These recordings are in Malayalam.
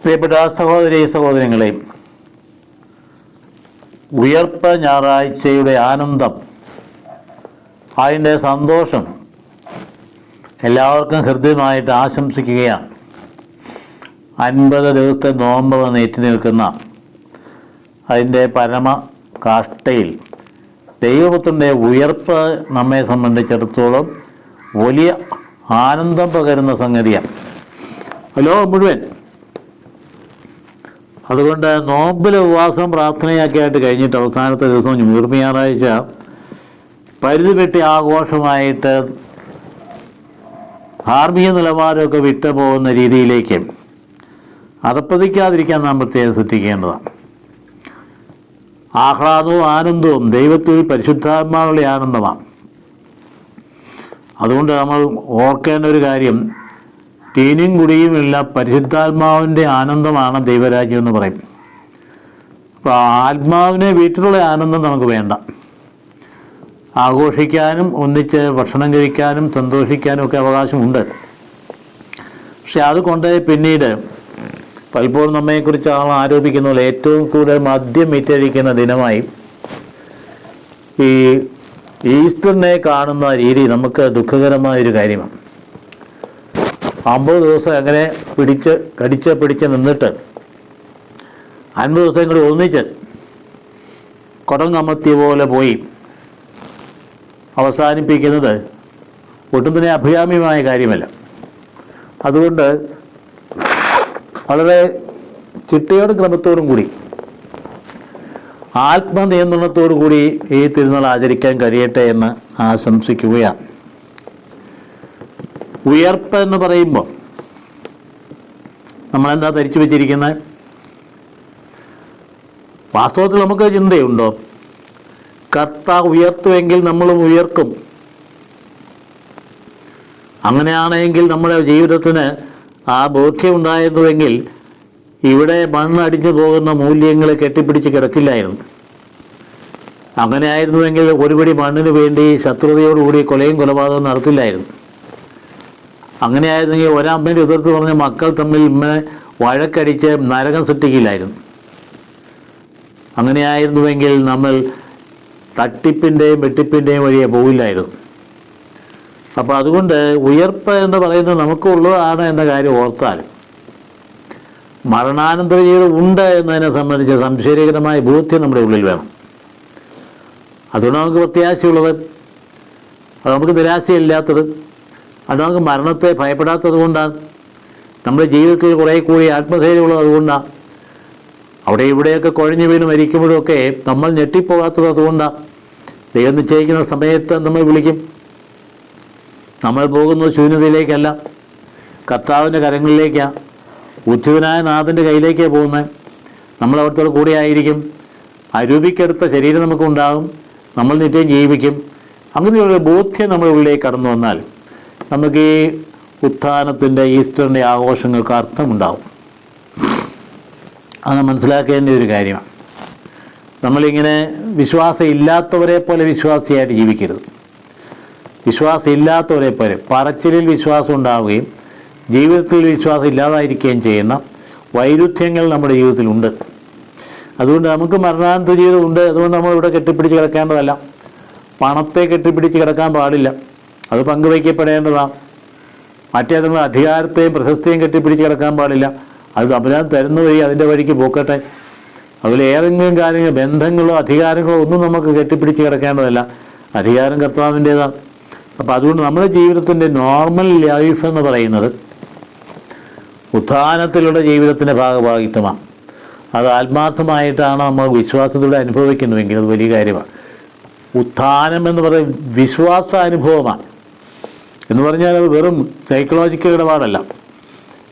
പ്രിയപ്പെട്ട സഹോദരി സഹോദരങ്ങളെ, ഉയർപ്പ് ഞായറാഴ്ചയുടെ ആനന്ദം, അതിൻ്റെ സന്തോഷം എല്ലാവർക്കും ഹൃദ്യമായിട്ട് ആശംസിക്കുകയാണ്. 50 ദിവസത്തെ നോമ്പ് നേറ്റി നിൽക്കുന്ന അതിൻ്റെ പരമ കാഷ്ഠയിൽ ദൈവപുത്രൻ്റെ ഉയർപ്പ് നമ്മെ സംബന്ധിച്ചിടത്തോളം വലിയ ആനന്ദം പകരുന്ന സംഗതിയാണ് ലോകം മുഴുവൻ. അതുകൊണ്ട് നോമ്പിൽ ഉപവാസം പ്രാർത്ഥനയൊക്കെയായിട്ട് കഴിഞ്ഞിട്ട് അവസാനത്തെ ദിവസം ഉയർപ്പ് ഞായറാഴ്ച പരിധി വെട്ടി ആഘോഷമായിട്ട് ധാർമ്മിക നിലവാരമൊക്കെ വിട്ടു പോകുന്ന രീതിയിലേക്ക് അതപ്പതിക്കാതിരിക്കാൻ നാം പ്രത്യേകം ശ്രദ്ധിക്കേണ്ടതാണ്. ആഹ്ലാദവും ആനന്ദവും ദൈവത്തിൽ പരിശുദ്ധാത്മാവുള്ള ആനന്ദമാണ്. അതുകൊണ്ട് നമ്മൾ ഓർക്കേണ്ട ഒരു കാര്യം, തീനും കുടിയുമില്ല പരിശുദ്ധാത്മാവിൻ്റെ ആനന്ദമാണ് ദൈവരാജ്യം എന്ന് പറയും. അപ്പോൾ ആത്മാവിനെ വീട്ടിലുള്ള ആനന്ദം നമുക്ക് വേണ്ട. ആഘോഷിക്കാനും ഒന്നിച്ച് ഭക്ഷണം കഴിക്കാനും സന്തോഷിക്കാനും ഒക്കെ അവകാശമുണ്ട്. പക്ഷെ അതുകൊണ്ട് പിന്നീട് പലപ്പോഴും നമ്മെക്കുറിച്ച് ആൾ ആരോപിക്കുന്ന പോലെ ഏറ്റവും കൂടുതൽ മദ്യം വിറ്റഴിക്കുന്ന ദിനമായി ഈ ഈസ്റ്ററിനെ കാണുന്ന രീതി നമുക്ക് ദുഃഖകരമായൊരു കാര്യമാണ്. 50 ദിവസം എങ്ങനെ പിടിച്ച് നിന്നിട്ട് 50 ദിവസം കൂടി ഒന്നിച്ച് കുടം കമത്തിയ പോലെ പോയി അവസാനിപ്പിക്കുന്നത് ഒട്ടും തന്നെ അഭികാമ്യമായ കാര്യമല്ല. അതുകൊണ്ട് വളരെ ചിട്ടയോടും ക്രമത്തോടും കൂടി ആത്മനിയന്ത്രണത്തോടു കൂടി ഈ തിരുനാൾ ആചരിക്കാൻ കഴിയട്ടെ എന്ന് ആശംസിക്കുകയാണ്. ഉയർപ്പ് എന്ന് പറയുമ്പോൾ നമ്മളെന്താ ധരിച്ചു വെച്ചിരിക്കുന്നത്? വാസ്തവത്തിൽ നമുക്ക് ചിന്തയുണ്ടോ? കർത്താവ് ഉയർത്തുമെങ്കിൽ നമ്മളും ഉയർക്കും. അങ്ങനെയാണെങ്കിൽ നമ്മുടെ ജീവിതത്തിന് ആ ബോധ്യമുണ്ടായിരുന്നുവെങ്കിൽ ഇവിടെ മണ്ണടിഞ്ഞു പോകുന്ന മൂല്യങ്ങൾ കെട്ടിപ്പിടിച്ച് കിടക്കില്ലായിരുന്നു. അങ്ങനെയായിരുന്നുവെങ്കിൽ ഒരുപടി മണ്ണിന് വേണ്ടി ശത്രുതയോടുകൂടി കൊലയും കൊലപാതകവും നടത്തില്ലായിരുന്നു. അങ്ങനെയായിരുന്നെങ്കിൽ ഒരമ്മേൻ്റെ എതിർത്ത് പറഞ്ഞ മക്കൾ തമ്മിൽ ഇമ്മനെ വഴക്കടിച്ച് നരകം സൃഷ്ടിക്കില്ലായിരുന്നു. അങ്ങനെയായിരുന്നുവെങ്കിൽ നമ്മൾ തട്ടിപ്പിൻ്റെയും വെട്ടിപ്പിൻ്റെയും വഴിയെ പോവില്ലായിരുന്നു. അപ്പോൾ അതുകൊണ്ട് ഉയർപ്പ് എന്ന് പറയുന്നത് നമുക്കുള്ളതാണ് എന്ന കാര്യം ഓർത്താൽ മരണാനന്തര ജീവിതം ഉണ്ട് എന്നതിനെ സംബന്ധിച്ച് സംശയകരമായ ബോധ്യം നമ്മുടെ ഉള്ളിൽ വേണം. അതുകൊണ്ട് നമുക്ക് പ്രത്യാശയുള്ളത്, അത് നമുക്ക് നിരാശയില്ലാത്തത്, അത് നമുക്ക് മരണത്തെ ഭയപ്പെടാത്തത് കൊണ്ടാണ്. നമ്മുടെ ജീവിതത്തിൽ കുറേ കൂടി ആത്മധൈര്യമുള്ളത് അതുകൊണ്ടാണ്. അവിടെ ഇവിടെയൊക്കെ കുഴഞ്ഞു വീണ് മരിക്കുമ്പോഴൊക്കെ നമ്മൾ ഞെട്ടിപ്പോകാത്തത് അതുകൊണ്ടാണ്. ദൈവം നിശ്ചയിക്കുന്ന സമയത്ത് നമ്മൾ വിളിക്കും. നമ്മൾ പോകുന്നത് ശൂന്യതയിലേക്കല്ല, കർത്താവിൻ്റെ കരങ്ങളിലേക്കാണ്, ഉദ്ധിതനായ നാഥൻ്റെ കയ്യിലേക്കാണ് പോകുന്നത്. നമ്മൾ അവിടുത്തെ കൂടെ ആയിരിക്കും. അരൂപിക്കെടുത്ത ശരീരം നമുക്കുണ്ടാകും, നമ്മൾ നിത്യം ജീവിക്കും. അങ്ങനെയുള്ള ബോധ്യം നമ്മുടെ ഉള്ളിലേക്ക് കടന്നു വന്നാൽ നമുക്ക് ഈ ഉത്ഥാനത്തിൻ്റെ ഈസ്റ്ററിൻ്റെ ആഘോഷങ്ങൾക്ക് അർത്ഥമുണ്ടാവും. അത് മനസ്സിലാക്കേണ്ട ഒരു കാര്യമാണ്. നമ്മളിങ്ങനെ വിശ്വാസം ഇല്ലാത്തവരെ പോലെ വിശ്വാസിയായിട്ട് ജീവിക്കരുത്. വിശ്വാസം ഇല്ലാത്തവരെ പോലെ പറച്ചിലിൽ വിശ്വാസം ഉണ്ടാവുകയും ജീവിതത്തിൽ വിശ്വാസം ഇല്ലാതായിരിക്കുകയും ചെയ്യുന്ന വൈരുദ്ധ്യങ്ങൾ നമ്മുടെ ജീവിതത്തിലുണ്ട്. അതുകൊണ്ട് നമുക്ക് മരണാനന്തര ജീവിതമുണ്ട്. അതുകൊണ്ട് നമ്മളിവിടെ കെട്ടിപ്പിടിച്ച് കിടക്കേണ്ടതല്ല. പണത്തെ കെട്ടിപ്പിടിച്ച് കിടക്കാൻ പാടില്ല, അത് പങ്കുവയ്ക്കപ്പെടേണ്ടതാണ്. മറ്റേതെങ്കിലും അധികാരത്തെയും പ്രശസ്തിയും കെട്ടിപ്പിടിച്ച് കിടക്കാൻ പാടില്ല, അത് തമ്പുരാൻ തരുന്ന വഴി അതിൻ്റെ വഴിക്ക് പോക്കട്ടെ. അതിൽ ഏതെങ്കിലും കാര്യങ്ങൾ, ബന്ധങ്ങളോ അധികാരങ്ങളോ ഒന്നും നമുക്ക് കെട്ടിപ്പിടിച്ച് കിടക്കേണ്ടതല്ല. അധികാരം കർത്താവിൻ്റേതാണ്. അപ്പോൾ അതുകൊണ്ട് നമ്മുടെ ജീവിതത്തിൻ്റെ നോർമൽ ലൈഫ് എന്ന് പറയുന്നത് ഉത്ഥാനത്തിലുള്ള ജീവിതത്തിൻ്റെ ഭാഗഭാഗിത്വമാണ്. അത് ആത്മാർത്ഥമായിട്ടാണ് നമ്മൾ വിശ്വാസത്തിലൂടെ അനുഭവിക്കുന്നുവെങ്കിൽ അത് വലിയ കാര്യമാണ്. ഉത്ഥാനം എന്ന് പറയും വിശ്വാസാനുഭവമാണ്. എന്ന് പറഞ്ഞാൽ അത് വെറും സൈക്കോളജിക്കൽ ഇടപാടല്ല,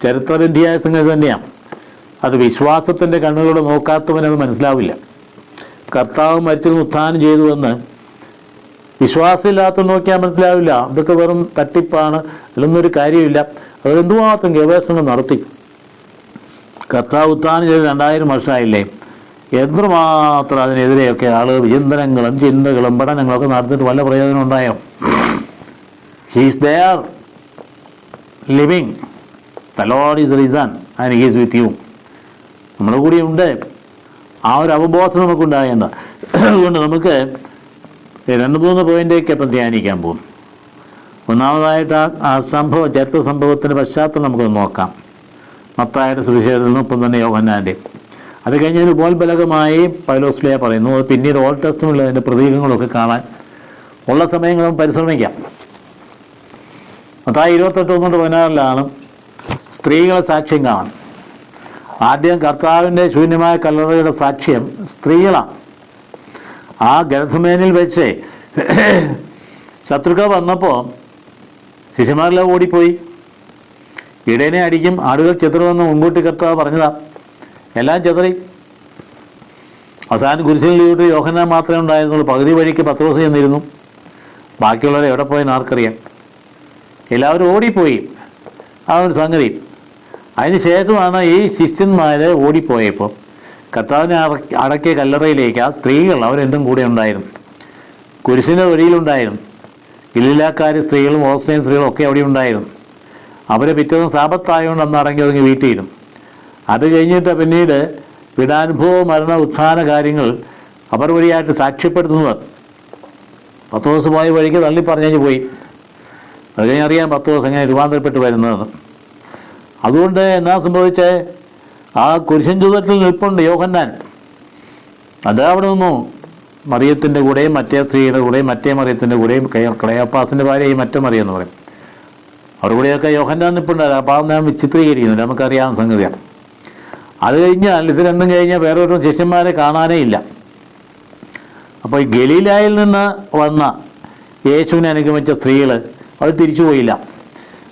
ചരിത്രബന്ധിയായ സംഗതി തന്നെയാണ്. അത് വിശ്വാസത്തിൻ്റെ കണ്ണുകളോട് നോക്കാത്തവനത് മനസ്സിലാവില്ല. കർത്താവ് മരിച്ചത് ഉത്ഥാനം ചെയ്തുവെന്ന് വിശ്വാസമില്ലാത്ത നോക്കിയാൽ മനസ്സിലാവില്ല. അതൊക്കെ വെറും തട്ടിപ്പാണ്, അതിലൊന്നൊരു കാര്യമില്ല. അവരെന്തുമാത്രം ഗവേഷണം നടത്തി. കർത്താവ് ഉത്ഥാനം ചെയ്ത് 2000 വർഷമായില്ലേ, എന്തുമാത്രം അതിനെതിരെയൊക്കെ ആളുകൾ ചിന്തനങ്ങളും ചിന്തകളും പഠനങ്ങളൊക്കെ നടത്തിയിട്ട് വല്ല പ്രയോജനം ഉണ്ടായോ? He is there living. The Lord is risen and He is with you. നമ്മുടെ കൂടി ഉണ്ട്. ആ ഒരു അവബോധം നമുക്കുണ്ടാകേണ്ട. അതുകൊണ്ട് നമുക്ക് 2-3 പോയിൻ്റേക്ക് അപ്പം ധ്യാനിക്കാൻ പോകും. ഒന്നാമതായിട്ട് ആ സംഭവം, ചരിത്ര സംഭവത്തിൻ്റെ പശ്ചാത്തലം നമുക്കൊന്ന് നോക്കാം. മത്തായിയുടെ സുവിശേഷത്തിൽ നിന്നും ഒപ്പം തന്നെ യോഹന്നാൻ്റെ. അത് കഴിഞ്ഞ് ഒരു ഉപോത്ബലകമായി പൗലോസ്ലീഹ പറയുന്നു. അത് പിന്നീട് ഓൾഡ് ടെസ്റ്റമെന്റിൽ അതിൻ്റെ പ്രതീകങ്ങളൊക്കെ കാണാൻ ഉള്ള സമയങ്ങളും പരിശ്രമിക്കാം. മത്തായി 28:1-16 സ്ത്രീകളെ സാക്ഷ്യം കാണാം. ആദ്യം കർത്താവിൻ്റെ ശൂന്യമായ കല്ലറയുടെ സാക്ഷ്യം സ്ത്രീകളാണ്. ആ ഗെത്സമേനിൽ വെച്ച് ശത്രുക്കൾ വന്നപ്പോൾ ശിഷ്യന്മാരെല്ലാം ഓടിപ്പോയി. ഇടയനെ അടിക്കും, ആടുകൾ ചെതറുമെന്ന് മുൻകൂട്ടി കർത്താവ് പറഞ്ഞതാ. എല്ലാം ചെതറി. അവസാനം കുരിശിലൂടെ യോഹന്നാൻ മാത്രമേ ഉണ്ടായിരുന്നുള്ളൂ. പകുതി വഴിക്ക് പത്രോസ് ചെന്നിരുന്നു. ബാക്കിയുള്ളവരെ എവിടെ പോയെന്ന് ആർക്കറിയാം. എല്ലാവരും ഓടിപ്പോയി. ആ ഒരു സംഗതി. അതിന് ശേഷമാണ് ഈ ശിഷ്യന്മാർ ഓടിപ്പോയപ്പോൾ കർത്താവിനെ അടക്കിയ കല്ലറയിലേക്ക് ആ സ്ത്രീകൾ അവരെന്തും കൂടെ ഉണ്ടായിരുന്നു. കുരിശിൻ്റെ വഴിയിലുണ്ടായിരുന്നു. ഗലീലാക്കാർ സ്ത്രീകളും ഓസ്ട്രേലിയൻ സ്ത്രീകളും ഒക്കെ അവിടെ ഉണ്ടായിരുന്നു. അവരെ പിറ്റേന്ന് സാപത്തായതുകൊണ്ട് അന്ന് അടങ്ങി ഒതുങ്ങി വീട്ടിയിരുന്നു. അത് കഴിഞ്ഞിട്ട് പിന്നീട് പീഡാനുഭവ മരണ ഉത്ഥാന കാര്യങ്ങൾ അവർ വഴിയായിട്ട് സാക്ഷ്യപ്പെടുത്തുന്നത്. പത്രോസ് പോയ വഴിക്ക് തള്ളി പറഞ്ഞു പോയി. അത് കഴിഞ്ഞറിയാം പത്രോസ് എങ്ങനെ രൂപാന്തരപ്പെട്ട് വരുന്നതെന്ന്. അതുകൊണ്ട് എന്നാ സംഭവിച്ചേ, ആ കുരിശൻ ചുവട്ടിൽ നിൽപ്പുണ്ട് യോഹന്നാൻ. അത് അവിടെ നിന്നു മറിയത്തിൻ്റെ കൂടെയും മറ്റേ സ്ത്രീയുടെ കൂടെയും മറ്റേ മറിയത്തിൻ്റെ കൂടെയും ക്ലയോപ്പാസിൻ്റെ ഭാര്യയും മറ്റേ മറിയം എന്ന് പറയും. അവരുടെ കൂടെയൊക്കെ യോഹന്നാൻ നിൽപ്പുണ്ടായിരുന്നു. അപ്പോൾ ഞാൻ ചിത്രീകരിക്കുന്നില്ല, നമുക്കറിയാവുന്ന സംഗതിയാണ്. അത് കഴിഞ്ഞാൽ ഇത് രണ്ടും കഴിഞ്ഞാൽ വേറൊരു ശിഷ്യന്മാരെ കാണാനേ ഇല്ല. അപ്പോൾ ഈ ഗലീലായിൽ നിന്ന് വന്ന യേശുവിനെ അനുഗമിച്ച സ്ത്രീകൾ അവർ തിരിച്ചു പോയില്ല.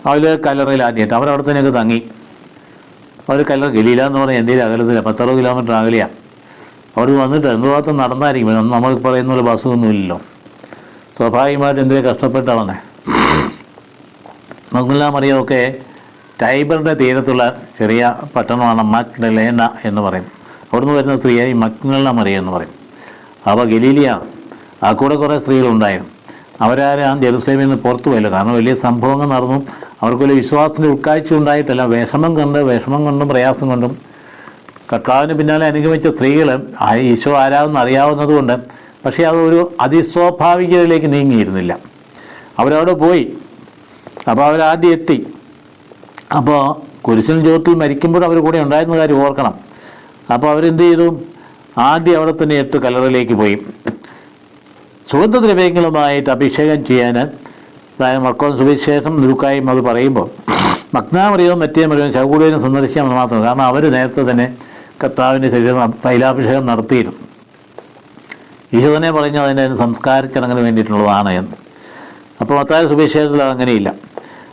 അവർ കല്ലറയിൽ ആദ്യമായിട്ട് അവരവിടെ തന്നെയൊക്കെ തങ്ങി. അവർ കല്ലറ ഗലീല എന്ന് പറഞ്ഞാൽ എന്തെങ്കിലും അകലത്തില്ല, 10-60 കിലോമീറ്റർ അകലെയാണ്. അവർ വന്നിട്ട് എന്തുമാത്രം നടന്നായിരിക്കും. നമുക്ക് പറയുന്ന പോലെ ബസ്സൊന്നുമില്ലല്ലോ. സ്വാഭാവികമായിട്ട് എന്തെങ്കിലും കഷ്ടപ്പെട്ടാണ് വന്നേ. മഗ്ദലേന മറിയമൊക്കെ ടൈബറിൻ്റെ തീരത്തുള്ള ചെറിയ പട്ടണമാണ് മഗ്ദലേന എന്ന് പറയും. അവിടുന്ന് വരുന്ന സ്ത്രീയായി മഗ്ദലേന മറിയം എന്ന് പറയും. അപ്പോൾ ഗലീലിയാണ്. ആ കൂടെ കുറേ സ്ത്രീകളുണ്ടായിരുന്നു. അവരാരും ആ ജെറുസലേമിൽ നിന്ന് പുറത്തു പോയില്ല. കാരണം വലിയ സംഭവങ്ങൾ നടന്നു. അവർക്ക് വലിയ വിശ്വാസത്തിൻ്റെ ഉൾക്കാഴ്ച ഉണ്ടായിട്ടല്ല, വിഷമം കൊണ്ടും പ്രയാസം കൊണ്ടും കർത്താവിന് പിന്നാലെ അനുഗമിച്ച സ്ത്രീകൾ ഈശോ ആരാധന അറിയാവുന്നതുകൊണ്ട് പക്ഷേ അതൊരു അതിസ്വാഭാവികതയിലേക്ക് നീങ്ങിയിരുന്നില്ല. അവരവിടെ പോയി. അപ്പോൾ അവരാദ്യം എത്തി. അപ്പോൾ കുരിശിൻ ചുവട്ടിൽ മരിക്കുമ്പോൾ അവർ കൂടെ ഉണ്ടായിരുന്ന കാര്യം ഓർക്കണം. അപ്പോൾ അവരെന്ത് ചെയ്തു, ആദ്യം അവിടെ തന്നെ എട്ട് കല്ലറയിലേക്ക് പോയി. സുഗന്ധദ്രവ്യങ്ങളുമായിട്ട് അഭിഷേകം ചെയ്യാൻ, അതായത് മർക്കോസ് സുവിശേഷം ലൂക്കായും അത് പറയുമ്പോൾ മഗ്ദലേന മറിയവും മറ്റേ മറിയവും ശവകുടീരം സന്ദർശിക്കാൻ മാത്രം. കാരണം അവർ നേരത്തെ തന്നെ കർത്താവിൻ്റെ ശരീരം തൈലാഭിഷേകം നടത്തിയിരുന്നു. ഈശോ തന്നെ പറഞ്ഞു അതിൻ്റെ സംസ്കാര ചടങ്ങിന് വേണ്ടിയിട്ടുള്ളതാണ് എന്ന്. അപ്പോൾ മത്തായി സുവിശേഷത്തിൽ അങ്ങനെയില്ല.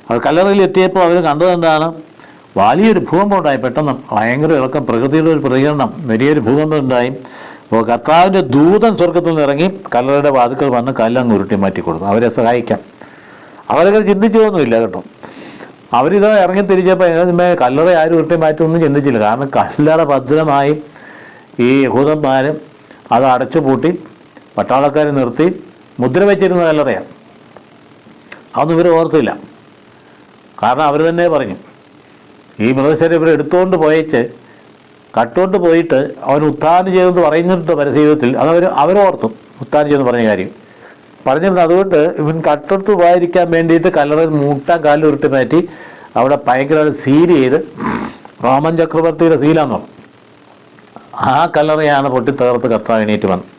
അവർ കല്ലറയിൽ എത്തിയപ്പോൾ അവർ കണ്ടതെന്താണ്, വലിയൊരു ഭൂകമ്പം ഉണ്ടായി. പെട്ടെന്ന് ഭയങ്കര ഇളക്കം, പ്രകൃതിയുടെ ഒരു പ്രതികരണം, വലിയൊരു ഭൂകമ്പം ഉണ്ടായി. അപ്പോൾ കർത്താവിൻ്റെ ദൂതൻ സ്വർഗത്തിൽ നിന്ന് ഇറങ്ങി കല്ലറയുടെ വാതിക്കൽ വന്ന് കല്ലങ്ങ് ഉരുട്ടി മാറ്റി കൊടുത്തു അവരെ സഹായിക്കാം. അവരൊക്കെ ചിന്തിച്ചു പോകുന്നുമില്ല കേട്ടോ. അവരിത് ഇറങ്ങി തിരിച്ചപ്പോൾ അതിന് കല്ലറ ആരും ഉരുട്ടി മാറ്റമൊന്നും ചിന്തിച്ചില്ല. കാരണം കല്ലറ ഭദ്രമായി ഈ യഹൂദന്മാരും അത് അടച്ചു പൂട്ടി പട്ടാളക്കാരെ നിർത്തി മുദ്ര വെച്ചിരുന്ന കല്ലറയാണ്. അതൊന്നും ഇവർ ഓർത്തില്ല. കാരണം അവർ തന്നെ പറഞ്ഞു, ഈ മൃതശരീരം ഇവർ എടുത്തുകൊണ്ട് പോയിച്ച് കട്ടുകൊണ്ട് പോയിട്ട് അവൻ ഉത്ഥാനം ചെയ്തെന്ന് പറയുന്നുണ്ട് പരസ്യജീവിതത്തിൽ. അവരോർത്തു ഉത്ഥാനം ചെയ്തെന്ന് പറഞ്ഞ കാര്യം പറഞ്ഞിട്ടുണ്ട്. അതുകൊണ്ട് ഇവൻ കട്ടെടുത്ത് പോയിരിക്കാൻ വേണ്ടിയിട്ട് കല്ലറ മൂട്ടാൻ കാലിൽ ഉരുട്ടി മാറ്റി അവിടെ ഭയങ്കര സീൽ ചെയ്ത് റോമൻ ചക്രവർത്തിയുടെ സീലാന്ന് പറഞ്ഞു. ആ കല്ലറയാണ് പൊട്ടിത്തകർത്ത് കർത്താവ് എണീറ്റ് വന്നത്.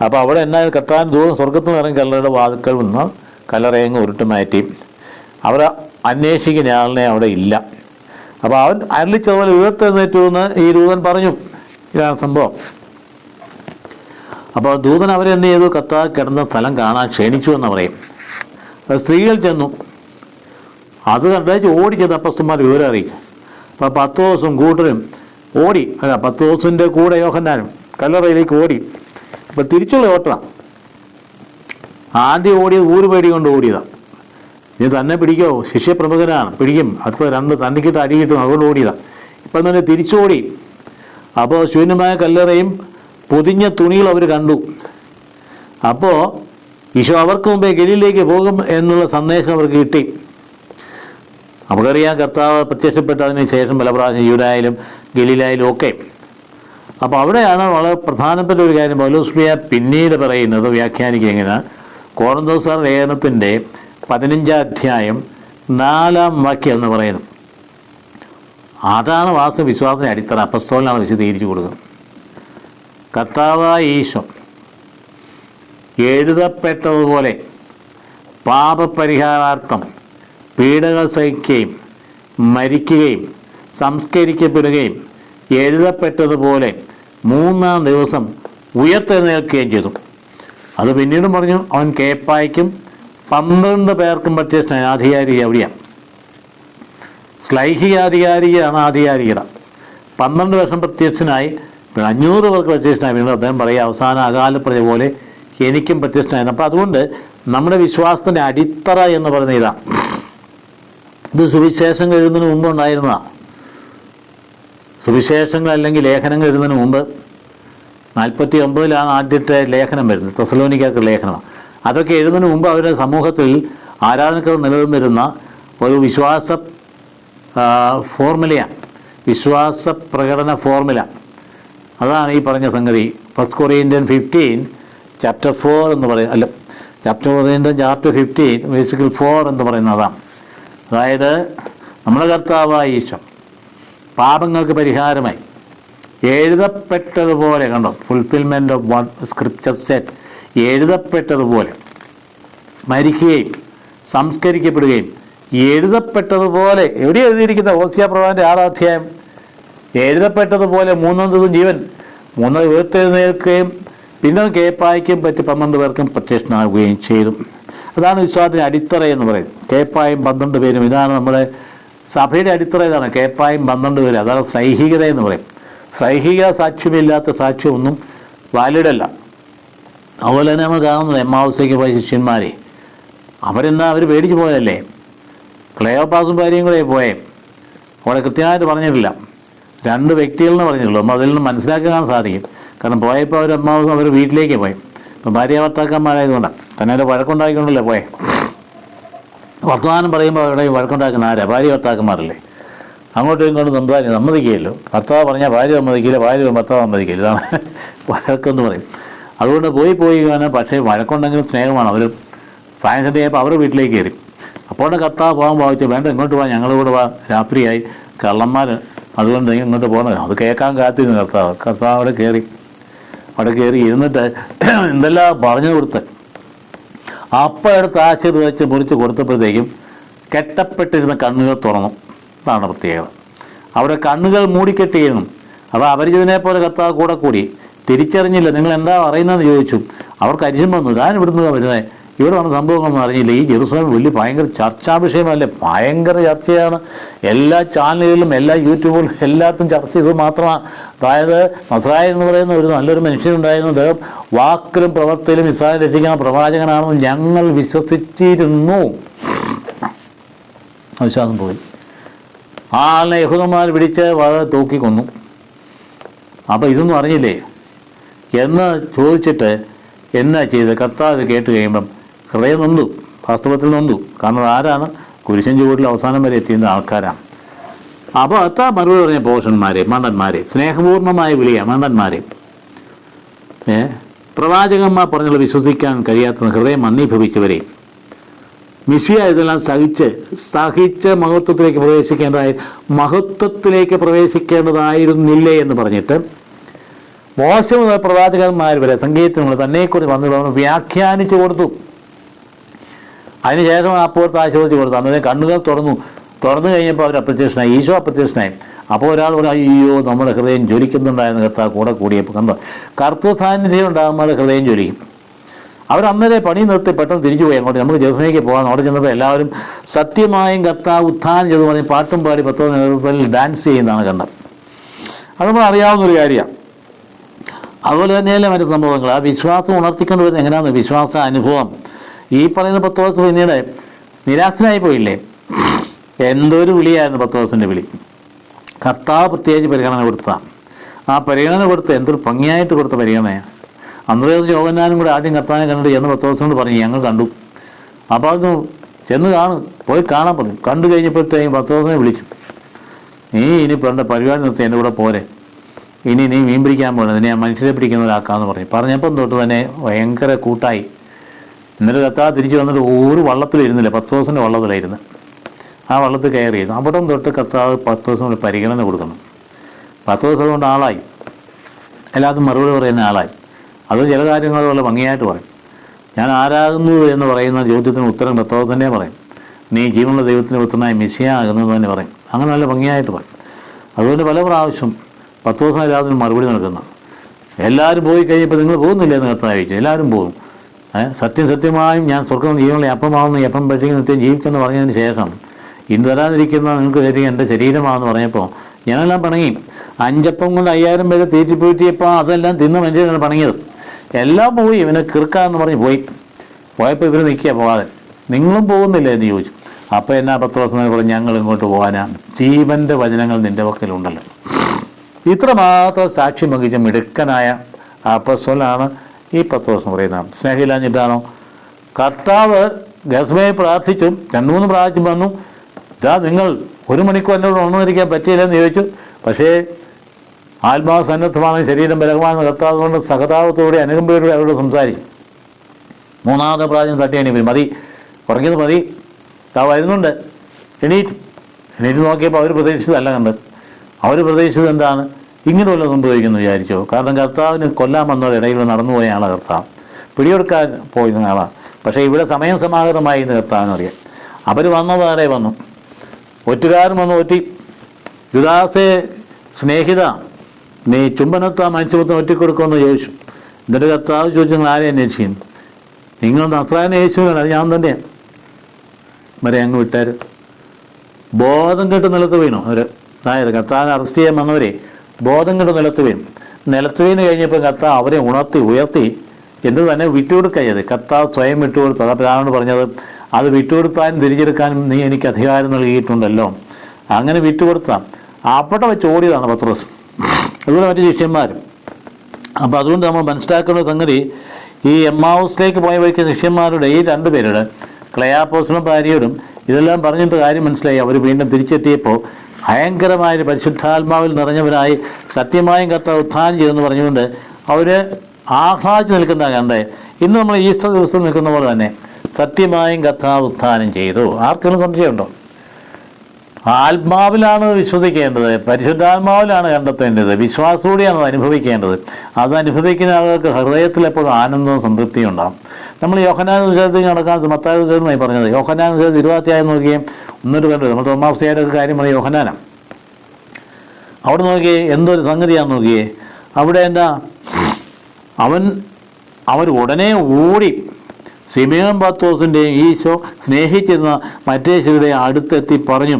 അപ്പോൾ അവിടെ എന്നാ കർത്താവിന് ദൂരം സ്വർഗത്തിൽ നിന്ന് ഇറങ്ങി കല്ലറയുടെ വാതിക്കൽ നിന്ന് കല്ലറയങ്ങ് ഉരുട്ടി മാറ്റി. അവർ അന്വേഷിക്കുന്ന ആളിനെ അവിടെ ഇല്ല. അപ്പോൾ അവൻ അരളിച്ചതുപോലെ ഉയർത്തെഴുന്നേറ്റു എന്ന് ഈ ദൂതൻ പറഞ്ഞു. ഇതാണ് സംഭവം. അപ്പോൾ ദൂതൻ അവരെന്ത് ചെയ്തു, കർത്താവ് കിടന്ന സ്ഥലം കാണാൻ ക്ഷണിച്ചു എന്ന് പറയും. സ്ത്രീകൾ ചെന്നു. അത് കണ്ടേച്ച് ഓടിച്ചെന്ന് അപ്പസ്തന്മാർ വിവരം അറിയിക്കും. അപ്പോൾ 10 ദിവസം കൂട്ടരും ഓടി. അല്ല, 10 ദിവസത്തിൻ്റെ കൂടെ യോഹന്നാനും കല്ലറയിലേക്ക് ഓടി. അപ്പോൾ തിരിച്ചുള്ള ഓട്ടമാണ്. ആദ്യം ഓടിയത് ഊരുപേടി കൊണ്ട് ഓടിയതാണ്. നീ തന്നെ പിടിക്കോ, ശിഷ്യപ്രമുഖനാണ്, പിടിക്കും, അടുത്ത 2 തന്നിക്കിട്ട് അടി കിട്ടും, അതുകൊണ്ട് ഓടിയതാണ്. ഇപ്പം തന്നെ തിരിച്ചോടി. അപ്പോൾ ശൂന്യമായ കല്ലറയും പൊതിഞ്ഞ തുണികൾ അവർ കണ്ടു. അപ്പോൾ ഈശോ അവർക്ക് മുമ്പേ ഗലീലയിലേക്ക് പോകും എന്നുള്ള സന്ദേശം അവർക്ക് കിട്ടി. നമുക്കറിയാം കർത്താവ് പ്രത്യക്ഷപ്പെട്ടതിന് ശേഷം പല പ്രാവശ്യം യൂദായാലും ഗലീലായാലും ഒക്കെ അപ്പോൾ അവിടെയാണ് വളരെ പ്രധാനപ്പെട്ട ഒരു കാര്യം പൗലോസ്ലീഹ പിന്നീട് പറയുന്നത്, വ്യാഖ്യാനിക്കുക എങ്ങനെ, കൊറിന്തോസ്യർ ലേഖനത്തിൻ്റെ 15-ാം അധ്യായം 4-ാം വാക്യം എന്ന് പറയുന്നു. അതാണ് വിശ്വാസത്തിൻ്റെ അടിത്തറ. അപ്പസ്തോലനാണ് വിശദീകരിച്ചു കൊടുക്കുന്നത്. കർത്താവായ ഈശോ എഴുതപ്പെട്ടതുപോലെ പാപപരിഹാരാർത്ഥം പീഡകൾ സഹിക്കുകയും മരിക്കുകയും സംസ്കരിക്കപ്പെടുകയും എഴുതപ്പെട്ടതുപോലെ 3-ാം ദിവസം ഉയർത്തെഴുന്നേൽക്കുകയും ചെയ്തു. അത് പിന്നീടും പറഞ്ഞു, അവൻ കേപ്പായ്ക്കും 12 പേർക്കും പ്രത്യക്ഷനായി. ആധികാരിക എവിടെയാണ്? ശ്ലൈഹിക ആധികാരികയാണ് ആധികാരികത. 12 വർഷം പ്രത്യക്ഷനായി, 500 പേർക്ക് പ്രത്യക്ഷനായി. വീണ്ടും അദ്ദേഹം പറയുക, അവസാന അകാലപ്രജ പോലെ എനിക്കും പ്രത്യക്ഷനായിരുന്നു. അപ്പോൾ അതുകൊണ്ട് നമ്മുടെ വിശ്വാസത്തിൻ്റെ അടിത്തറ എന്ന് പറയുന്ന ഇതാണ്. ഇത് സുവിശേഷങ്ങൾ എഴുതുന്നതിന് മുമ്പ് ഉണ്ടായിരുന്നതാണ്. സുവിശേഷങ്ങൾ അല്ലെങ്കിൽ ലേഖനങ്ങൾ എഴുതുന്നതിന് മുമ്പ് 49-ലാണ് ആദ്യത്തെ ലേഖനം വരുന്നത്, തെസ്സലോനിക്കർക്ക് ലേഖനമാണ്. അതൊക്കെ എഴുതുന്നതിന് മുമ്പ് അവരുടെ സമൂഹത്തിൽ ആരാധനക്കാർ നിലനിന്നിരുന്ന ഒരു വിശ്വാസ ഫോർമുലയാണ്, വിശ്വാസ പ്രകടന ഫോർമുല. അതാണ് ഈ പറഞ്ഞ സംഗതി. 1 Corinthians 15 chapter 4 എന്ന് പറയും, അല്ല, ചാപ്റ്റർ 15 ബേസിക്കൽ 4 എന്ന് പറയുന്നതാണ്. അതായത് നമ്മുടെ കർത്താവായ ഈശോ പാപങ്ങൾക്ക് പരിഹാരമായി എഴുതപ്പെട്ടതുപോലെ, കണ്ടോ, fulfilment of what scripture said, എഴുതപ്പെട്ടതുപോലെ മരിക്കുകയും സംസ്കരിക്കപ്പെടുകയും എഴുതപ്പെട്ടതുപോലെ. എവിടെ എഴുതിയിരിക്കുന്ന? ഓസിയ പ്രവാചകന്റെ 6-ാം അധ്യായം. എഴുതപ്പെട്ടതുപോലെ 3-ാം ദിവസം ജീവൻ, 3 ഉയർത്തെഴുന്നേൽക്കുകയും പിന്നെ കേപ്പായ്ക്കും 12 പേർക്കും പ്രത്യക്ഷനാവുകയും ചെയ്തു. അതാണ് വിശ്വാസത്തിൻ്റെ അടിത്തറ എന്ന് പറയുന്നത്. കേപ്പായും 12 പേരും. ഇതാണ് നമ്മുടെ സഭയുടെ അടിത്തറ. ഇതാണ് കേപ്പായും 12 പേരും. അതാണ് ശ്ലൈഹികത എന്ന് പറയും. ശ്ലൈഹിക സാക്ഷ്യമില്ലാത്ത സാക്ഷ്യമൊന്നും വാലിഡല്ല. അതുപോലെ തന്നെ നമ്മൾ കാണുന്നത് എമ്മാവൂസിലേക്ക് പോയ ശിഷ്യന്മാരെ, അവർ പേടിച്ച് പോയതല്ലേ. ക്ലെയോപ്പാസും ഭാര്യയും കൂടെ പോയേ. അവിടെ കൃത്യമായിട്ട് പറഞ്ഞിട്ടില്ല, 2 വ്യക്തികളെന്ന് പറഞ്ഞിട്ടുള്ളൂ. നമ്മൾ അതിൽ നിന്ന് മനസ്സിലാക്കാൻ സാധിക്കും. കാരണം പോയപ്പോൾ എമ്മാവൂസ് അവർ വീട്ടിലേക്ക് പോയി. ഇപ്പം ഭാര്യ ഭർത്താക്കന്മാരായതുകൊണ്ടാണ്, തന്നെ വഴക്കുണ്ടാക്കിക്കൊണ്ടല്ലേ പോയെ. വർത്തമാനം പറയുമ്പോൾ അവിടെ വഴക്കുണ്ടാക്കുന്ന ആരാ? ഭാര്യ ഭർത്താക്കന്മാരല്ലേ. അങ്ങോട്ടും ഇങ്ങോട്ടും സമ്മതിക്കുകയല്ലോ. ഭർത്താവ് പറഞ്ഞാൽ ഭാര്യ സമ്മതിക്കില്ല, ഭാര്യ ഭർത്താവ് സമ്മതിക്കില്ല. ഇതാണ് വഴക്കെന്ന് പറയും. അതുകൊണ്ട് പോയി കാണാൻ. പക്ഷേ വഴക്കുണ്ടെങ്കിലും സ്നേഹമാണ്. അവർ സായന്ത്രം ചെയ്യുമ്പോൾ അവർ വീട്ടിലേക്ക് കയറി. അപ്പോൾ കർത്താവ് പോകാൻ ഭാവിച്ചു, വേണ്ട ഇങ്ങോട്ട് പോകാൻ, ഞങ്ങളുടെ കൂടെ പോകാൻ, രാത്രിയായി, കള്ളന്മാർ, അതുകൊണ്ട് ഇങ്ങോട്ട് പോകുന്നത്. അത് കേൾക്കാൻ കാത്തിരുന്നു കർത്താവ് അവിടെ കയറി ഇരുന്നിട്ട് എന്തെല്ലാം പറഞ്ഞു കൊടുത്ത് അപ്പം എടുത്ത് ആശീർവദിച്ച് മുറിച്ച് കൊടുത്തപ്പോഴത്തേക്കും കെട്ടപ്പെട്ടിരുന്ന കണ്ണുകൾ തുറന്നു. അതാണ് പ്രത്യേകത. അവിടെ കണ്ണുകൾ മൂടിക്കെട്ടിയിരുന്നു. അപ്പോൾ അപരിചിതനെപ്പോലെ കർത്താവ് കൂടി തിരിച്ചറിഞ്ഞില്ല. നിങ്ങൾ എന്താ പറയുന്നതെന്ന് ചോദിച്ചു. അവർക്ക് അരിശം വന്നു, ഞാൻ ഇവിടുന്ന് വരുന്നത്, ഇവിടെ വന്ന സംഭവങ്ങളൊന്നും അറിഞ്ഞില്ല. ഈ ജെറുസലേം വലിയ ഭയങ്കര ചർച്ചാ വിഷയമല്ലേ, ഭയങ്കര ചർച്ചയാണ്. എല്ലാ ചാനലുകളിലും എല്ലാ യൂട്യൂബിലും എല്ലാത്തും ചർച്ച ഇത് മാത്രമാണ്. അതായത് നസ്രായ എന്ന് പറയുന്ന ഒരു നല്ലൊരു മനുഷ്യനുണ്ടായിരുന്നു. അദ്ദേഹം വാക്കിലും പ്രവർത്തിയിലും ഇസ്രായേൽ രക്ഷിക്കുന്ന പ്രവാചകനാണെന്ന് ഞങ്ങൾ വിശ്വസിച്ചിരുന്നു. വിശ്വാസം പോയി. ആളിനെ യഹൂദന്മാർ പിടിച്ച് വളരെ തൂക്കിക്കൊന്നു. അപ്പോൾ ഇതൊന്നും അറിഞ്ഞില്ലേ എന്ന് ചോദിച്ചിട്ട് എന്നാ ചെയ്ത്? കർത്താവ് ഇത് കേട്ട് കഴിയുമ്പം ഹൃദയം നൊന്തു, വാസ്തവത്തിൽ നൊന്തു. കാരണം ആരാണ്? കുരിശൻ ചുവട്ടിൽ അവസാനം വരെ എത്തിയുന്ന ആൾക്കാരാണ്. അപ്പോൾ അത്താ മറുപടി പറഞ്ഞ പോഷന്മാരെ, മണ്ടന്മാരെ, സ്നേഹപൂർണ്ണമായ വിളിയ മണ്ടന്മാരെ, പ്രവാചകന്മാർ പറഞ്ഞുള്ള വിശ്വസിക്കാൻ കഴിയാത്ത ഹൃദയം മന്ദീഭവിച്ചവരെ, മിശിയ ഇതെല്ലാം സഹിച്ച് മഹത്വത്തിലേക്ക് പ്രവേശിക്കേണ്ടതായിരുന്നില്ലേ എന്ന് പറഞ്ഞിട്ട് മോശ മുതൽ പ്രവാചകന്മാർ വരെ സംഗീതത്തിനുള്ള തന്നെക്കുറിച്ച് വന്നിട്ട് വ്യാഖ്യാനിച്ചു കൊടുത്തു. അതിനുശേഷം അപ്പോഴത്തെ ആശീർവദിച്ച് കൊടുത്തു. അന്നേരം കണ്ണുകൾ തുറന്നു കഴിഞ്ഞപ്പോൾ അവർ അപ്രത്യക്ഷനായി, ഈശോ അപ്രത്യക്ഷനായി. അപ്പോൾ ഒരാൾ ഒരു അയ്യോ നമ്മുടെ ഹൃദയം ജ്വലിക്കുന്നുണ്ടായിരുന്നു കർത്താവ് കൂടിയപ്പോൾ. കണ്ടോ, കർത്തൃ സാന്നിധ്യം ഉണ്ടാകുമ്പോൾ ഹൃദയം ജ്വലിക്കും. അവരന്നേരെ പണി നിർത്തി പെട്ടെന്ന് തിരിച്ചു പോയി അങ്ങോട്ട്. നമുക്ക് ജെറുസലേമിലേക്ക് പോകാം. അവിടെ ചെന്നപ്പോൾ എല്ലാവരും സത്യമായും കർത്താവ് ഉത്ഥാനം ചെയ്തു പറഞ്ഞ് പാട്ടും പാടി പത്തോ നേതൃത്വത്തിൽ ഡാൻസ് ചെയ്യുന്നതാണ് കണ്ടത്. അത് നമ്മൾ അറിയാവുന്നൊരു കാര്യമാണ്. അതുപോലെ തന്നെയല്ലേ മറ്റു സംഭവങ്ങൾ. ആ വിശ്വാസം ഉണർത്തിക്കൊണ്ട് വരുന്നത് എങ്ങനെയാണെന്ന്, വിശ്വാസ അനുഭവം. ഈ പറയുന്ന പത്രോസ് പിന്നീട് നിരാശനായി പോയില്ലേ? എന്തൊരു വിളിയായിരുന്നു പത്രോസിൻ്റെ വിളി. കർത്താവ് പ്രത്യേകിച്ച് പരിഗണന കൊടുത്തതാണ്. ആ പരിഗണന കൊടുത്ത് എന്തൊരു ഭംഗിയായിട്ട് കൊടുത്ത പരിഗണനയാണ്. അന്ത്രയോസും യോഹന്നാനും കൂടെ ആദ്യം കർത്താവിനെ കണ്ടിട്ട് ചെന്ന് പത്രോസിനോട് പറഞ്ഞു, ഞങ്ങൾ കണ്ടു. അപ്പോൾ അത് ചെന്ന് പോയി കാണാൻ പറഞ്ഞു. കണ്ടു കഴിഞ്ഞപ്പോഴത്തേക്കും പത്രോസിനെ വിളിച്ചു, നീ ഇനി എൻ്റെ പരിപാടി നിർത്തി എൻ്റെ കൂടെ പോരെ, ഇനി നീ മീൻ പിടിക്കാൻ പോകുന്നത് നിന്നെ ഞാൻ മനുഷ്യരെ പിടിക്കുന്ന ഒരാക്കാന്ന് പറഞ്ഞപ്പം തൊട്ട് തന്നെ ഭയങ്കര കൂട്ടായി. എന്നിട്ട് കർത്താവ് തിരിച്ച് വന്നിട്ട് ഒരു വള്ളത്തിലിരുന്നില്ല, 10 ദിവസത്തിൻ്റെ വള്ളത്തിലായിരുന്നു. ആ വള്ളത്തിൽ കയറിയിരുന്നു. അവിടെ തൊട്ട് കർത്താവ് 10 ദിവസം കൊണ്ട് പരിഗണന കൊടുക്കണം. 10 ദിവസം കൊണ്ട് ആളായി, എല്ലാവർക്കും മറുപടി പറയുന്ന ആളായി. അതും ചില കാര്യങ്ങൾ അതുപോലെ ഭംഗിയായിട്ട് പറയും. ഞാൻ ആരാകുന്നു എന്ന് പറയുന്ന ചോദ്യത്തിന് ഉത്തരം കർത്താവ് തന്നെ പറയും. നീ ജീവനുള്ള ദൈവത്തിന് പുത്രനായ മെസ്സിയ ആകുന്നത് തന്നെ പറയും. അങ്ങനെ നല്ല ഭംഗിയായിട്ട് പറയും. അതുകൊണ്ട് പല പ്രാവശ്യം 10 ദിവസം എല്ലാത്തിനും മറുപടി നൽകുന്ന. എല്ലാവരും പോയി കഴിഞ്ഞപ്പോൾ നിങ്ങൾ പോകുന്നില്ല എന്ന് കർത്താവ് ചോദിച്ചു. എല്ലാവരും പോകും. സത്യമായും ഞാൻ സ്വർഗ്ഗം ജീവനുള്ള അപ്പമാവുന്ന അപ്പം ഭക്ഷിക്കുന്ന നിത്യം ജീവിക്കുമെന്ന് പറഞ്ഞതിന് ശേഷം ഇന്ന് തരാതിരിക്കുന്ന നിങ്ങൾക്ക് ശരിക്കും എൻ്റെ ശരീരമാണെന്ന് പറഞ്ഞപ്പോൾ ഞാനെല്ലാം പിണങ്ങി. 5 അപ്പം കൊണ്ട് 5000 പേരെ തീറ്റിപ്പോയിട്ടിയപ്പോൾ അതെല്ലാം തിന്ന മനുഷ്യരാണ് പണങ്ങിയത്. എല്ലാം പോയി. ഇവനെ കിറുക്കാന്ന് പറഞ്ഞ് പോയപ്പോൾ ഇവർ നിൽക്കുക പോകാതെ. നിങ്ങളും പോകുന്നില്ല എന്ന് ചോദിച്ചു. അപ്പോൾ എന്നാ 10 ദിവസം പറഞ്ഞു, ഞങ്ങൾ ഇങ്ങോട്ട് പോകാനാ, ജീവൻ്റെ വചനങ്ങൾ നിൻ്റെ പക്കലുണ്ടല്ലോ. ഇത്രമാത്രം സാക്ഷ്യം വഹിച്ച മിടുക്കനായ അപ്പസ്തലനാണ് ഈ 10 ദിവസം പറയുന്നത്. സ്നേഹമില്ലാഞ്ഞിട്ടാണോ? കർത്താവ് ഗസ്മയെ പ്രാർത്ഥിച്ചു, 2-3 പ്രാവശ്യം വന്നു. ഇതാ നിങ്ങൾ 1 മണിക്കൂർ എന്നോട് ഉണർന്നിരിക്കാൻ പറ്റിയില്ലെന്ന് ചോദിച്ചു. പക്ഷേ ആത്മാവ് സന്നദ്ധമാണ്, ശരീരം ബലമാണെന്ന് കർത്താവ് കൊണ്ട് സഹതാപത്തോടെ അനുകമ്പയോടെ അവരോട് സംസാരിച്ചു. 3-ാമത്തെ പ്രാവശ്യം തട്ടി എണീപ്പി, മതി, ഉറങ്ങിയത് മതി, താ വരുന്നുണ്ട്, എണീറ്റ് നോക്കിയപ്പോൾ അവർ പ്രതീക്ഷിച്ചതല്ല കണ്ടത്. അവർ പ്രതീക്ഷിച്ചത് എന്താണ്? ഇങ്ങനെ വല്ലതും സംഭവിക്കുമെന്ന് വിചാരിച്ചോ? കാരണം കർത്താവിന് കൊല്ലാൻ വന്നവരുടെ ഇടയിൽ നടന്നുപോയ ആളാണ് കർത്താവ്, പിടിയെടുക്കാൻ പോയിരുന്ന ആളാണ്. പക്ഷേ ഇവിടെ സമയം സമാഗതമായി എന്ന് കർത്താവിനറിയാം. അവർ വന്നതാരെ വന്നു, ഒറ്റുകാരൻ വന്നു ഒറ്റി. യുദാസെ സ്നേഹിത, നീ ചുംബനത്താ മനുഷ്യപുത്രം ഒറ്റിക്കൊടുക്കുമെന്ന് ചോദിച്ചു. എന്നിട്ട് കർത്താവ് ചോദിച്ചു, നിങ്ങൾ ആരെ അന്വേഷിക്കുന്നു? നിങ്ങൾ നസ്രായനെ യേശുവാണ്, അത് ഞാൻ തന്നെയാണ്. വരെ അങ്ങ് വിട്ടാർ. ബോധം കെട്ട് നിലത്ത് വീണു അവർ. അതായത് കർത്താവിനെ അറസ്റ്റ് ചെയ്യാൻ വന്നവരെ ബോധം കെട്ട് നിലത്ത് വീണു. നിലത്ത് വീണ് കഴിഞ്ഞപ്പോൾ കർത്താവ് അവരെ ഉയർത്തി എന്ന് തന്നെ വിട്ടുകൊടുക്കുക ചെയ്ത്. കർത്താവ് സ്വയം വിട്ടുകൊടുത്തത്. അപ്പോൾ ഞാനോട് പറഞ്ഞത്, അത് വിട്ടുകൊടുത്താനും തിരിച്ചെടുക്കാനും നീ എനിക്ക് അധികാരം നൽകിയിട്ടുണ്ടല്ലോ. അങ്ങനെ വിട്ടുകൊടുത്താൽ അവിടെ വെച്ച് ഓടിയതാണ് പത്രോസ്, അതുപോലെ മറ്റു ശിഷ്യന്മാരും. അപ്പോൾ അതുകൊണ്ട് നമ്മൾ മനസ്സിലാക്കേണ്ട സംഗതി, ഈ എമ്മാവൂസിലേക്ക് പോയ വഴിക്ക് ശിഷ്യന്മാരുടെ ഈ 2 പേരുടെ ക്ലെയാപ്പോസിനും ഭാര്യയോടും ഇതെല്ലാം പറഞ്ഞിട്ട് കാര്യം മനസ്സിലായി. അവർ വീണ്ടും തിരിച്ചെത്തിയപ്പോൾ ഭയങ്കരമായൊരു പരിശുദ്ധാത്മാവിൽ നിറഞ്ഞവരായി സത്യമായും കർത്താവ് ഉത്ഥാനം ചെയ്തെന്ന് പറഞ്ഞുകൊണ്ട് അവർ ആഹ്ലാദിച്ച് നിൽക്കുന്ന കണ്ടേ. ഇന്ന് നമ്മൾ ഈസ്റ്റർ ദിവസം നിൽക്കുന്ന പോലെ തന്നെ സത്യമായും കർത്താവ് ഉത്ഥാനം ചെയ്തു. ആർക്കെങ്കിലും സംശയമുണ്ടോ? ആത്മാവിലാണ് വിശ്വസിക്കേണ്ടത്, പരിശുദ്ധാത്മാവിലാണ് കണ്ടെത്തേണ്ടത്, വിശ്വാസത്തോടെയാണ് അത് അനുഭവിക്കേണ്ടത്. അത് അനുഭവിക്കുന്ന ആളുകൾക്ക് ഹൃദയത്തിൽ എപ്പോഴും ആനന്ദവും സംതൃപ്തിയും ഉണ്ടാകും. നമ്മൾ യോഹന്നാൻ വിശേഷത്തിൽ നടക്കാൻ മത്തായി വിശേഷമായി പറഞ്ഞത്, യോഹന്നാൻ വിശേഷം 20 നോക്കിയേ, ഒന്നൊരു കണ്ടത് നമ്മൾ തോമാസ്ലിയുടെ ഒരു കാര്യം പറയും, യോഹന്നാനാണ്. അവിടെ നോക്കിയേ എന്തൊരു സംഗതിയാണെന്ന് നോക്കിയേ. അവിടെ എന്താ, അവർ ഉടനെ ഓടി സിമിയോൻ പത്രോസിൻ്റെയും ഈശോ സ്നേഹിച്ചിരുന്ന മറ്റേ ശിവരുടെ അടുത്തെത്തി പറഞ്ഞു.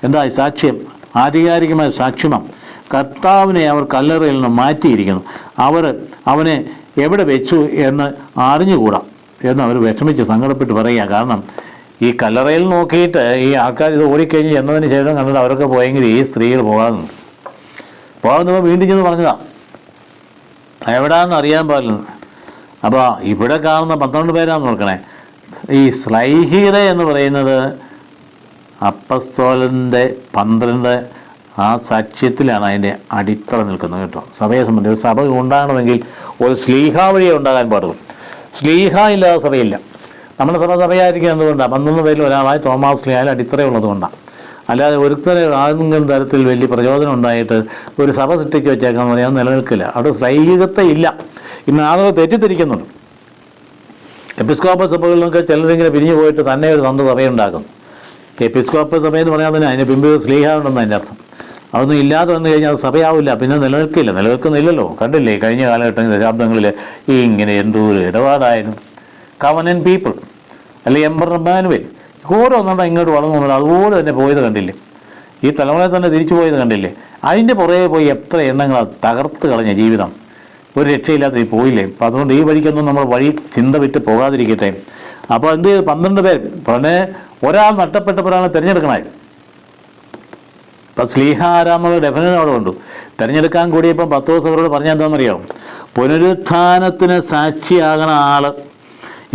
എന്താ സാക്ഷ്യം? ആധികാരികമായ സാക്ഷ്യമാണ്. കർത്താവിനെ അവർ കല്ലറയിൽ നിന്ന് മാറ്റിയിരിക്കുന്നു. അവനെ എവിടെ വെച്ചു എന്ന് അറിഞ്ഞുകൂടാ എന്ന് അവർ വിഷമിച്ച് സങ്കടപ്പെട്ട് പറയുക. കാരണം ഈ കല്ലറയിൽ നോക്കിയിട്ട് ഈ ആൾക്കാർ ഇത് ഓടിക്കഴിഞ്ഞ് എന്നതിന് ശേഷം കണ്ടിട്ട് അവരൊക്കെ പോയെങ്കിൽ ഈ സ്ത്രീകൾ പോകാമെന്ന് വീണ്ടും ചെന്ന് പറഞ്ഞതാണ്, എവിടാന്ന് അറിയാൻ പാടില്ല. അപ്പോൾ ഇവിടെ കാണുന്ന 12 പേരാന്ന് നോക്കണേ. ഈ സ്ലൈഹീത എന്ന് പറയുന്നത് അപ്പസ്തോലൻ്റെ 12 ആ സാക്ഷ്യത്തിലാണ് അതിൻ്റെ അടിത്തറ നിൽക്കുന്നത് കേട്ടോ. സഭയെ സംബന്ധിച്ച് ഒരു സഭ ഉണ്ടാകണമെങ്കിൽ ഒരു സ്ലീഹ വഴിയേ ഉണ്ടാകാൻ പാടുള്ളൂ. സ്ലീഹ ഇല്ലാതെ സഭയില്ല. നമ്മുടെ സഭയായിരിക്കും എന്തുകൊണ്ടാണ്? 11 പേരിൽ ഒരാളായി തോമാസ് സ്ലീഹയിൽ അടിത്തറയുള്ളത് കൊണ്ടാണ്. അല്ലാതെ ഒരുത്തരെ ആരെങ്കിലും തരത്തിൽ വലിയ പ്രചോദനം ഉണ്ടായിട്ട് ഒരു സഭ സൃഷ്ടിച്ച് വെച്ചേക്കാന്ന് പറയാൻ നിലനിൽക്കില്ല. അവിടെ സ്ലൈഹികത ഇല്ല. ഇന്ന് ആളുകൾ തെറ്റിദ്ധരിക്കുന്നുണ്ട്. എപ്പിസ്കോപ്പൽ സഭകളിൽ നിന്നൊക്കെ ചിലരിങ്ങനെ പിരിഞ്ഞു പോയിട്ട് തന്നെ ഒരു സ്വന്തം സഭയുണ്ടാക്കുന്നു. എപ്പിസ്കോപ്പൽ സഭയെന്ന് പറഞ്ഞാൽ തന്നെ അതിന് പിമ്പ് സ്ലീഹ ഉണ്ടെന്ന് അതിൻ്റെ അർത്ഥം. അതൊന്നും ഇല്ലാതെ വന്നു കഴിഞ്ഞാൽ അത് സഭയാവില്ല, പിന്നെ നിലനിൽക്കുന്നില്ലല്ലോ. കണ്ടില്ലേ കഴിഞ്ഞ കാലഘട്ടങ്ങളിൽ ദശാബ്ദങ്ങളിൽ ഇങ്ങനെ എന്തോരം ഇടപാടായിരുന്നു. കവനൻ പീപ്പിൾ അല്ലെങ്കിൽ എംബർ മാനുവൽ ഓരോന്നുണ്ടോ ഇങ്ങോട്ട് വളർന്നു വന്നത് അതുപോലെ തന്നെ പോയത് കണ്ടില്ലേ? ഈ തലമുറയിൽ തന്നെ തിരിച്ചു പോയത് കണ്ടില്ലേ? അതിൻ്റെ പുറകെ പോയി എത്ര എണ്ണങ്ങളാണ് തകർത്ത് കളഞ്ഞ ജീവിതം. ഒരു രക്ഷയില്ലാത്ത ഈ പോയില്ലേ. അപ്പം അതുകൊണ്ട് ഈ വഴിക്കൊന്നും നമ്മൾ ചിന്ത വിട്ട് പോകാതിരിക്കട്ടെ. അപ്പോൾ എന്ത് ചെയ്തു? 12 പേർ പിന്നെ ഒരാൾ നഷ്ടപ്പെട്ടപ്പോഴാണ് തിരഞ്ഞെടുക്കണായി. ഇപ്പം സ്ലീഹ ആരാമ ഡെഫിനറ്റ് അവിടെ കൊണ്ടു തിരഞ്ഞെടുക്കാൻ കൂടിയപ്പം 10 ദിവസം അവരോട് പറഞ്ഞാൽ എന്താണെന്നറിയാമോ? പുനരുത്ഥാനത്തിന് സാക്ഷിയാകണ ആൾ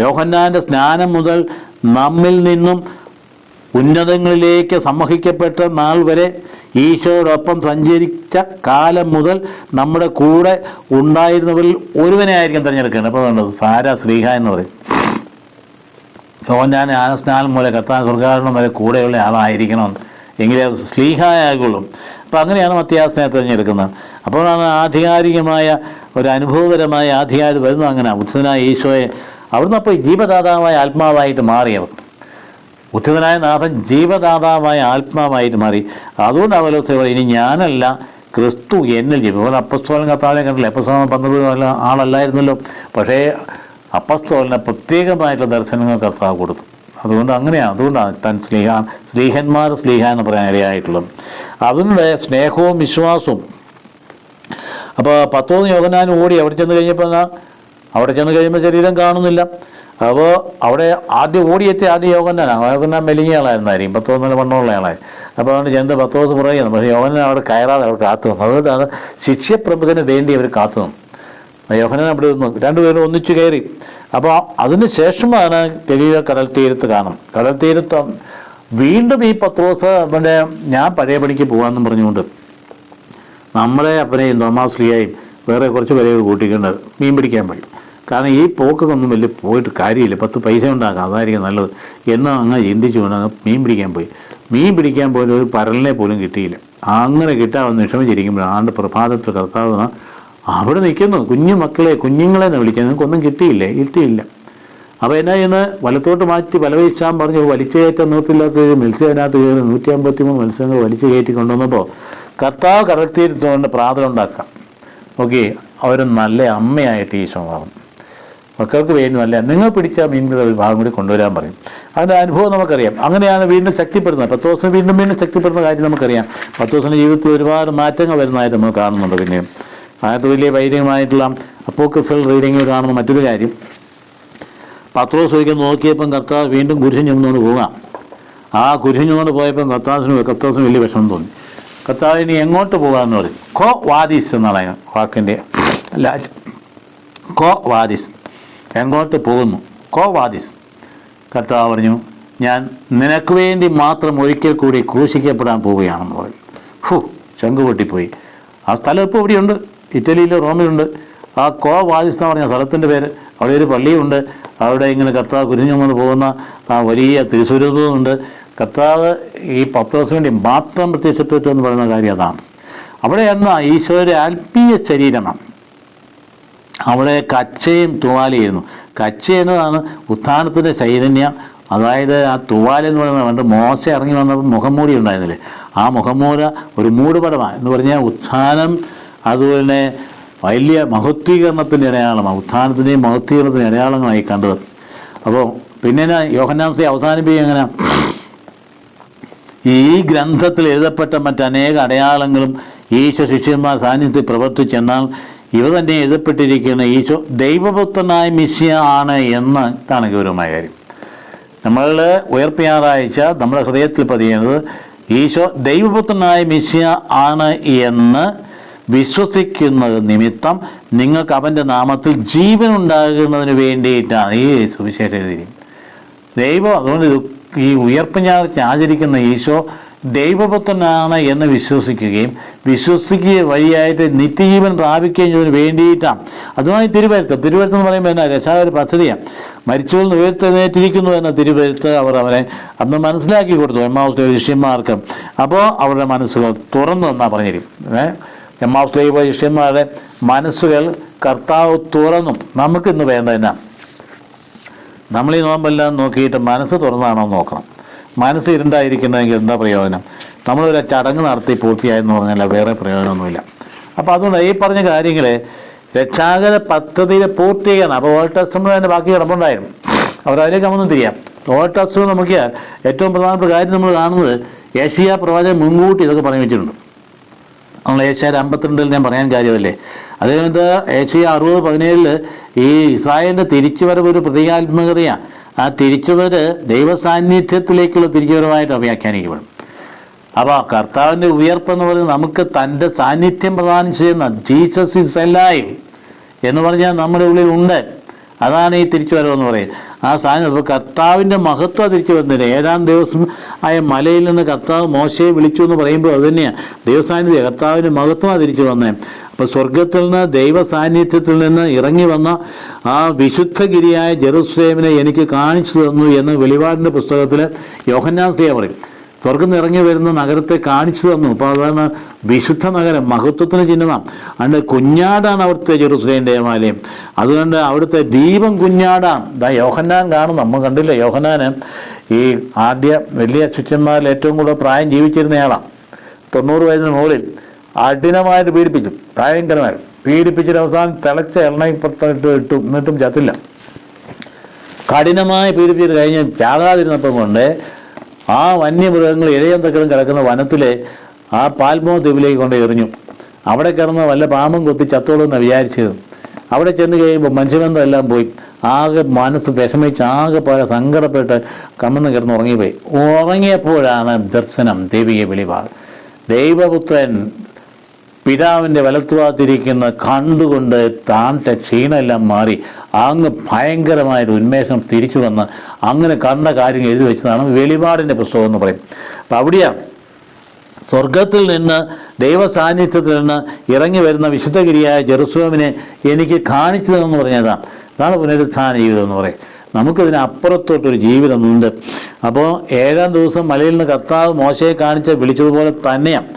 യോഹന്നാൻ്റെ സ്നാനം മുതൽ നമ്മിൽ നിന്നും ഉന്നതങ്ങളിലേക്ക് സമ്മോഹിക്കപ്പെട്ട നാൾ വരെ ഈശോയോടൊപ്പം സഞ്ചരിച്ച കാലം മുതൽ നമ്മുടെ കൂടെ ഉണ്ടായിരുന്നവരിൽ ഒരുവനെ ആയിരിക്കും തിരഞ്ഞെടുക്കേണ്ടത്. അപ്പോൾ അതുകൊണ്ട് സാരാ ശ്ലീഹ എന്ന് പറയും. യോഹന്നാൻ ജ്ഞാനസ്നാനം മൂലം കർത്താവ് സ്വർഗ്ഗാരോഹണം വരെ കൂടെയുള്ള ആളായിരിക്കണം, എങ്കിലേ ശ്ലീഹായാകുള്ളൂ. അപ്പോൾ അങ്ങനെയാണ് മത്യാസിനെ തിരഞ്ഞെടുക്കുന്നത്. അപ്പോഴാണ് ആധികാരികമായ ഒരു അനുഭവപരമായ ആധികാരികത വരുന്നത്. അങ്ങനെ ഉത്ഥിതനായ ഈശോയെ അവിടുന്ന് അപ്പോൾ ജീവദാതാവായ ആത്മാവായിട്ട് മാറിയവർ. ഉത്ഥിതനായ നാഥൻ ജീവദാതാവായ ആത്മാവായിട്ട് മാറി. അതുകൊണ്ട് അവലോസ ഇനി ഞാനല്ല, ക്രിസ്തു എന്നിൽ ജീവിക്കും. അതുപോലെ അപ്പസ്തോലൻ കർത്താവിനെ കണ്ടില്ലേ? അപ്പസ്തോലൻ 12 ആളല്ലായിരുന്നല്ലോ, പക്ഷേ അപ്പസ്തോലിന് പ്രത്യേകമായിട്ടുള്ള ദർശനങ്ങൾ കർത്താവ് കൊടുത്തു. അതുകൊണ്ടാണ് താൻ സ്ലീഹന്മാർ എന്ന് പറയാൻ ഇടയായിട്ടുള്ളത്. അതിനുള്ള സ്നേഹവും വിശ്വാസവും. അപ്പോൾ 10 യോഹന്നാൻ ഓടി അവിടെ ചെന്ന് കഴിയുമ്പോൾ ശരീരം കാണുന്നില്ല. അപ്പോൾ അവിടെ ആദ്യം യോഹന്നാൻ മെലിഞ്ഞ ആളായിരുന്നായിരിക്കും, 10 നല്ല വണ്ണമുള്ള ആളായി. അപ്പോൾ അവന് ചെന്ന് 10 പറയുന്നു. പക്ഷേ യോഹന്നാൻ അവിടെ കയറാതെ അവിടെ കാത്തു നിന്നു. അതുകൊണ്ടാണ് ശിഷ്യപ്രമുഖന് വേണ്ടി അവർ കാത്തു നിന്നു. യോഹന്നാൻ അവിടെ നിന്നു, രണ്ടുപേരും ഒന്നിച്ചു കയറി. അപ്പോൾ അതിന് ശേഷമാണ് ഗലീല കടൽ തീരത്ത് കാണും. കടൽ തീരത്ത് വീണ്ടും ഈ പത്രോസ് ഞാൻ പഴയ പണിക്ക് പോകാമെന്നും പറഞ്ഞുകൊണ്ട് നമ്മളെ അപ്പനെയും തോമാശ്ലീഹയും വേറെ കുറച്ച് പേരെ കൂട്ടിക്കൊണ്ട് മീൻ പിടിക്കാൻ പോയി. കാരണം ഈ പോക്കൊന്നും വലിയ പോയിട്ട് കാര്യമില്ല, 10 പൈസ ഉണ്ടാക്കാം, അതായിരിക്കും നല്ലത് എന്ന് അങ്ങ് ചിന്തിച്ചു കൊണ്ട് അങ്ങ് മീൻ പിടിക്കാൻ പോലും ഒരു പരലിനെ പോലും കിട്ടിയില്ല. അങ്ങനെ കിട്ടാമെന്ന് വിഷമിച്ചിരിക്കുമ്പോഴാണ്ട് പ്രഭാതത്തിൽ കർത്താവ് അവിടെ നിൽക്കുന്നു. കുഞ്ഞുങ്ങളെ വിളിക്കാൻ നിങ്ങൾക്കൊന്നും കിട്ടിയില്ല. അപ്പോൾ എന്നാ ചെയ്യുന്നത്? വലത്തോട്ട് മാറ്റി വല വീശാൻ പറഞ്ഞു. വലിച്ചു കയറ്റാൻ നോക്കില്ലാത്ത മത്സ്യം അതിനകത്ത് കയറി 153 മത്സ്യങ്ങൾ വലിച്ചു കയറ്റി കൊണ്ടുവന്നപ്പോൾ കർത്താവ് കടൽത്തീരത്തുകൊണ്ട് പ്രാർത്ഥന ഉണ്ടാക്കാം. ഓക്കെ, അവർ നല്ല അമ്മയായിട്ട് ഈശോ മാറും. മക്കൾക്ക് വേണ്ടി നല്ല നിങ്ങൾ പിടിച്ച മീനുകളുടെ ഒരു ഭാഗം കൂടി കൊണ്ടുവരാൻ പറയും. അതിൻ്റെ അനുഭവം നമുക്കറിയാം. അങ്ങനെയാണ് വീണ്ടും ശക്തിപ്പെടുന്നത്. 10 ദിവസം വീണ്ടും ശക്തിപ്പെടുന്ന കാര്യം നമുക്കറിയാം. 10 ദിവസത്തിൻ്റെ ജീവിതത്തിൽ ഒരുപാട് മാറ്റങ്ങൾ വരുന്നതായിട്ട് നമ്മൾ കാണുന്നുണ്ട്. പിന്നെയും അതിനകത്ത് വലിയ വൈദ്യമായിട്ടുള്ള അപ്പോക്രിഫൽ റീഡിങ്ങിൽ കാണുന്ന മറ്റൊരു കാര്യം, പത്രോസ് ഒരിക്കൽ നോക്കിയപ്പം കർത്താവ് വീണ്ടും കുരിശം ചുമന്നുകൊണ്ട് പോകാം. ആ കുരിശം ചുമന്നുകൊണ്ട് പോയപ്പം കർത്താവിന് വലിയ വിഷമം തോന്നി. കർത്താവ് ഇനി എങ്ങോട്ട് പോകാമെന്ന് പറയും. കോ വാദിസ് എന്നാണ് അതിന് വാക്കിൻ്റെ കോ വാദിസ്, എങ്ങോട്ട് പോകുന്നു? കോ വാദിസ്. കർത്താവ് പറഞ്ഞു, ഞാൻ നിനക്ക് വേണ്ടി മാത്രം ഒരിക്കൽ കൂടി ക്രൂശിക്കപ്പെടാൻ പോവുകയാണെന്ന് പറയും. ചങ്ക് പൊട്ടിപ്പോയി. ആ സ്ഥലം ഇപ്പോൾ ഇവിടെയുണ്ട്, ഇറ്റലിയിൽ, റോമിലുണ്ട്. ആ കോ വാദിസ് എന്ന് പറഞ്ഞ സ്ഥലത്തിൻ്റെ പേര്. അവിടെ ഒരു പള്ളിയുണ്ട്. അവിടെ ഇങ്ങനെ കർത്താവ് കുരിഞ്ഞുകൊണ്ട് പോകുന്ന ആ വലിയ തിരുസ്വരൂപമുണ്ട്. കർത്താവ് ഈ 10 ദിവസം വേണ്ടി മാത്രം പ്രത്യക്ഷപ്പെട്ടു എന്ന് പറയുന്ന കാര്യം അതാണ്. അവിടെയാണ് ഈശോയുടെ ആത്മീയ ശരീരമാണ്. അവിടെ കച്ചയും തുവാലയായിരുന്നു. കച്ച എന്നതാണ് ഉത്ഥാനത്തിൻ്റെ ചൈതന്യം. അതായത് ആ തുവാല എന്ന് പറയുന്നത് മോശ ഇറങ്ങി വന്നപ്പോൾ മുഖംമൂടി ഉണ്ടായിരുന്നില്ലേ, ആ മുഖംമൂല ഒരു മൂടുപടമാണ് എന്ന് പറഞ്ഞാൽ ഉത്ഥാനം, അതുപോലെ വലിയ മഹത്വീകരണത്തിൻ്റെ അടയാളമാണ്. ഉത്ഥാനത്തിൻ്റെയും മഹത്വീകരണത്തിൻ്റെ അടയാളങ്ങളായി കണ്ടത്. അപ്പോൾ പിന്നെ യോഹന്നാൻ അവസാനിപ്പിക്കുക എങ്ങനെ? ഈ ഗ്രന്ഥത്തിൽ എഴുതപ്പെട്ട മറ്റനേക അടയാളങ്ങളും ഈശോ ശിഷ്യന്മാർ സാന്നിധ്യത്തിൽ പ്രവർത്തിച്ചെന്നാൽ ഇവ തന്നെ എഴുതപ്പെട്ടിരിക്കുന്ന ഈശോ ദൈവപുത്രനായ മിശിഹ ആണ് എന്ന് ഇതാണ് ഗൗരവമായ കാര്യം. നമ്മളുടെ ഉയർപ്പ് ഞായറാഴ്ച നമ്മുടെ ഹൃദയത്തിൽ പതിയുന്നത് ഈശോ ദൈവപുത്രനായ മിശിഹ ആണ് എന്ന് വിശ്വസിക്കുന്നത് നിമിത്തം നിങ്ങൾക്ക് അവൻ്റെ നാമത്തിൽ ജീവൻ ഉണ്ടാകുന്നതിന് വേണ്ടിയിട്ടാണ് ഈ സുവിശേഷം എഴുതിയിരിക്കുന്നത്. അതുകൊണ്ട് ഈ ഉയർപ്പ് ഞായറാഴ്ച ആചരിക്കുന്ന ഈശോ ദൈവപുത്രനാണ് എന്ന് വിശ്വസിക്കുക വഴിയായിട്ട് നിത്യജീവൻ പ്രാപിക്കുകയും ചെയ്തതിന് വേണ്ടിയിട്ടാണ്. അതുമായി തിരുവരുത്തം എന്ന് പറയുമ്പോൾ എന്നാ രക്ഷാകര പദ്ധതിയാണ്. മരിച്ചവരിൽ നിന്ന് ഉയർത്തെഴുന്നേറ്റിരിക്കുന്നു എന്ന തിരുവരുത്ത് അവരെ അന്ന് മനസ്സിലാക്കി കൊടുത്തു എമ്മാവൂസിലെ ശിഷ്യന്മാർക്ക്. അപ്പോൾ അവരുടെ മനസ്സുകൾ തുറന്നു എന്നാണ് പറഞ്ഞിരിക്കും. എമ്മാവൂസിലെ ശിഷ്യന്മാരുടെ മനസ്സുകൾ കർത്താവ് തുറന്നു. നമുക്കിന്ന് വേണ്ട എന്നാ, നമ്മൾ ഈ നോമ്പെല്ലാം നോക്കിയിട്ട് മനസ്സ് തുറന്നാണോ നോക്കണം. മനസ്സ് ഇരുണ്ടായിരിക്കുന്നതെങ്കിൽ എന്താ പ്രയോജനം? നമ്മളൊരു ചടങ്ങ് നടത്തി പൂർത്തിയായെന്ന് പറഞ്ഞാൽ വേറെ പ്രയോജനമൊന്നുമില്ല. അപ്പോൾ അതുകൊണ്ട് ഈ പറഞ്ഞ കാര്യങ്ങൾ രക്ഷാകര പദ്ധതിയിലെ പൂർത്തീകരണം. അപ്പോൾ ഓൾഡ് ടെസ്റ്റമെൻ്റ് തന്നെ ബാക്കി കിടപ്പുണ്ടായിരുന്നു. അവരതിലേക്ക് നമുക്ക് തിരിയാം. ഓൾഡ് ടെസ്റ്റമെൻ്റ് നോക്കിയാൽ ഏറ്റവും പ്രധാനപ്പെട്ട കാര്യം നമ്മൾ കാണുന്നത് യെശയ്യാ പ്രവാചകൻ മുൻകൂട്ടി ഇതൊക്കെ പറഞ്ഞു വെച്ചിട്ടുണ്ട്. നമ്മൾ യെശയ്യാ 52 ഞാൻ പറയാൻ കാര്യമല്ലേ. അതുകൊണ്ട് യെശയ്യാ 60:17 ഈ ഇസ്രായേലിൻ്റെ തിരിച്ചുവരവ് ഒരു പ്രതീകാത്മകതയാണ്. ആ തിരിച്ചുവരവ് ദൈവസാന്നിധ്യത്തിലേക്കുള്ള തിരിച്ചുവരവായിട്ട് വ്യാഖ്യാനിക്കപ്പെടും. അപ്പോൾ കർത്താവിൻ്റെ ഉയർപ്പെന്ന് പറയുന്നത് നമുക്ക് തൻ്റെ സാന്നിധ്യം പ്രദാനം ചെയ്യുന്ന ജീസസ് ഈസ് അലൈവ് എന്ന് പറഞ്ഞാൽ നമ്മുടെ ഉള്ളിൽ ഉണ്ട്. അതാണ് ഈ തിരിച്ചു വരവെന്ന് പറയും. ആ സാധനം അപ്പോൾ കർത്താവിൻ്റെ മഹത്വം തിരിച്ചു വരുന്നില്ല. 7-ാം ദിവസം ആയ മലയിൽ നിന്ന് കർത്താവ് മോശയെ വിളിച്ചു എന്ന് പറയുമ്പോൾ അത് തന്നെയാണ് ദൈവസാന്നിധ്യം, കർത്താവിൻ്റെ മഹത്വമാണ് തിരിച്ചു വന്നത്. അപ്പോൾ സ്വർഗത്തിൽ നിന്ന് ദൈവ സാന്നിധ്യത്തിൽ നിന്ന് ഇറങ്ങി വന്ന ആ വിശുദ്ധഗിരിയായ ജെറുസലേമിനെ എനിക്ക് കാണിച്ചു തന്നു എന്ന് വെളിപാടിൻ്റെ പുസ്തകത്തിൽ യോഹന്നാൻ സ്ലീഹ പറയും. സ്വർഗം ഇറങ്ങി വരുന്ന നഗരത്തെ കാണിച്ചു തന്നു. അപ്പോൾ അതാണ് വിശുദ്ധ നഗരം, മഹത്വത്തിന് ചിഹ്നമാണ്. അതുകൊണ്ട് കുഞ്ഞാടാണ് അവിടുത്തെ ജെറുസലേം ദേവാലയം. അതുകൊണ്ട് അവിടുത്തെ ദീപം കുഞ്ഞാടാണ്. യോഹന്നാൻ കാണും, നമ്മൾ കണ്ടില്ല. യോഹന്നാന് ഈ ആദ്യ വലിയ ശിഷ്യന്മാരിൽ ഏറ്റവും കൂടുതൽ പ്രായം ജീവിച്ചിരുന്നയാളാണ്. 90 വയസ്സിന് മുകളിൽ കഠിനമായിട്ട് പീഡിപ്പിച്ചു, ഭയങ്കരമായി പീഡിപ്പിച്ചിട്ട് അവസാനം തിളച്ച എണ്ണയിൽപ്പെട്ടിട്ട് ഇട്ടു, എന്നിട്ടും ചത്തില്ല. കഠിനമായി പീഡിപ്പിച്ചിട്ട് കഴിഞ്ഞ് ചാകാതിരുന്നപ്പം കൊണ്ട് ആ വന്യമൃഗങ്ങൾ ഇഴയന്തക്കളും കിടക്കുന്ന വനത്തിലെ ആ പാൽമോ ദ്വീപിലേക്ക് കൊണ്ട് എറിഞ്ഞു. അവിടെ കിടന്ന് വല്ല പാമ്പും കൊത്തി ചത്തോളൂന്നാണ് വിചാരിച്ചത്. അവിടെ ചെന്ന് കഴിയുമ്പോൾ മനുഷ്യബന്ധം എല്ലാം പോയി. ആകെ മനസ്സ് വിഷമിച്ച് ആകെ പോലെ സങ്കടപ്പെട്ട് കമ്മന്ന് കിടന്ന് ഉറങ്ങിപ്പോയി. ഉറങ്ങിയപ്പോഴാണ് ദർശനം, ദൈവിക വെളിപാട്. ദൈവപുത്രൻ പിതാവിൻ്റെ വലത്തുഭാഗത്തിരിക്കുന്ന കണ്ടുകൊണ്ട് താൻ്റെ ക്ഷീണമെല്ലാം മാറി അങ്ങ് ഭയങ്കരമായൊരു ഉന്മേഷം തിരിച്ചു വന്ന് അങ്ങനെ കണ്ട കാര്യങ്ങൾ എഴുതി വെച്ചതാണ് വെളിപാടിൻ്റെ പുസ്തകം എന്ന് പറയും. അപ്പം അവിടെയാണ് സ്വർഗത്തിൽ നിന്ന് ദൈവ സാന്നിധ്യത്തിൽ നിന്ന് ഇറങ്ങി വരുന്ന വിശുദ്ധഗിരിയായ ജെറുസലേമിനെ എനിക്ക് കാണിച്ചു തന്നെന്ന് പറഞ്ഞതാണ്. അതാണ് പുനരുത്ഥാന ജീവിതം എന്ന് പറയും. നമുക്കിതിനപ്പുറത്തോട്ടൊരു ജീവിതമുണ്ട്. അപ്പോൾ 7-ാം ദിവസം മലയിൽ നിന്ന് കർത്താവ് മോശയെ കാണിച്ച് വിളിച്ചതുപോലെ തന്നെയാണ്.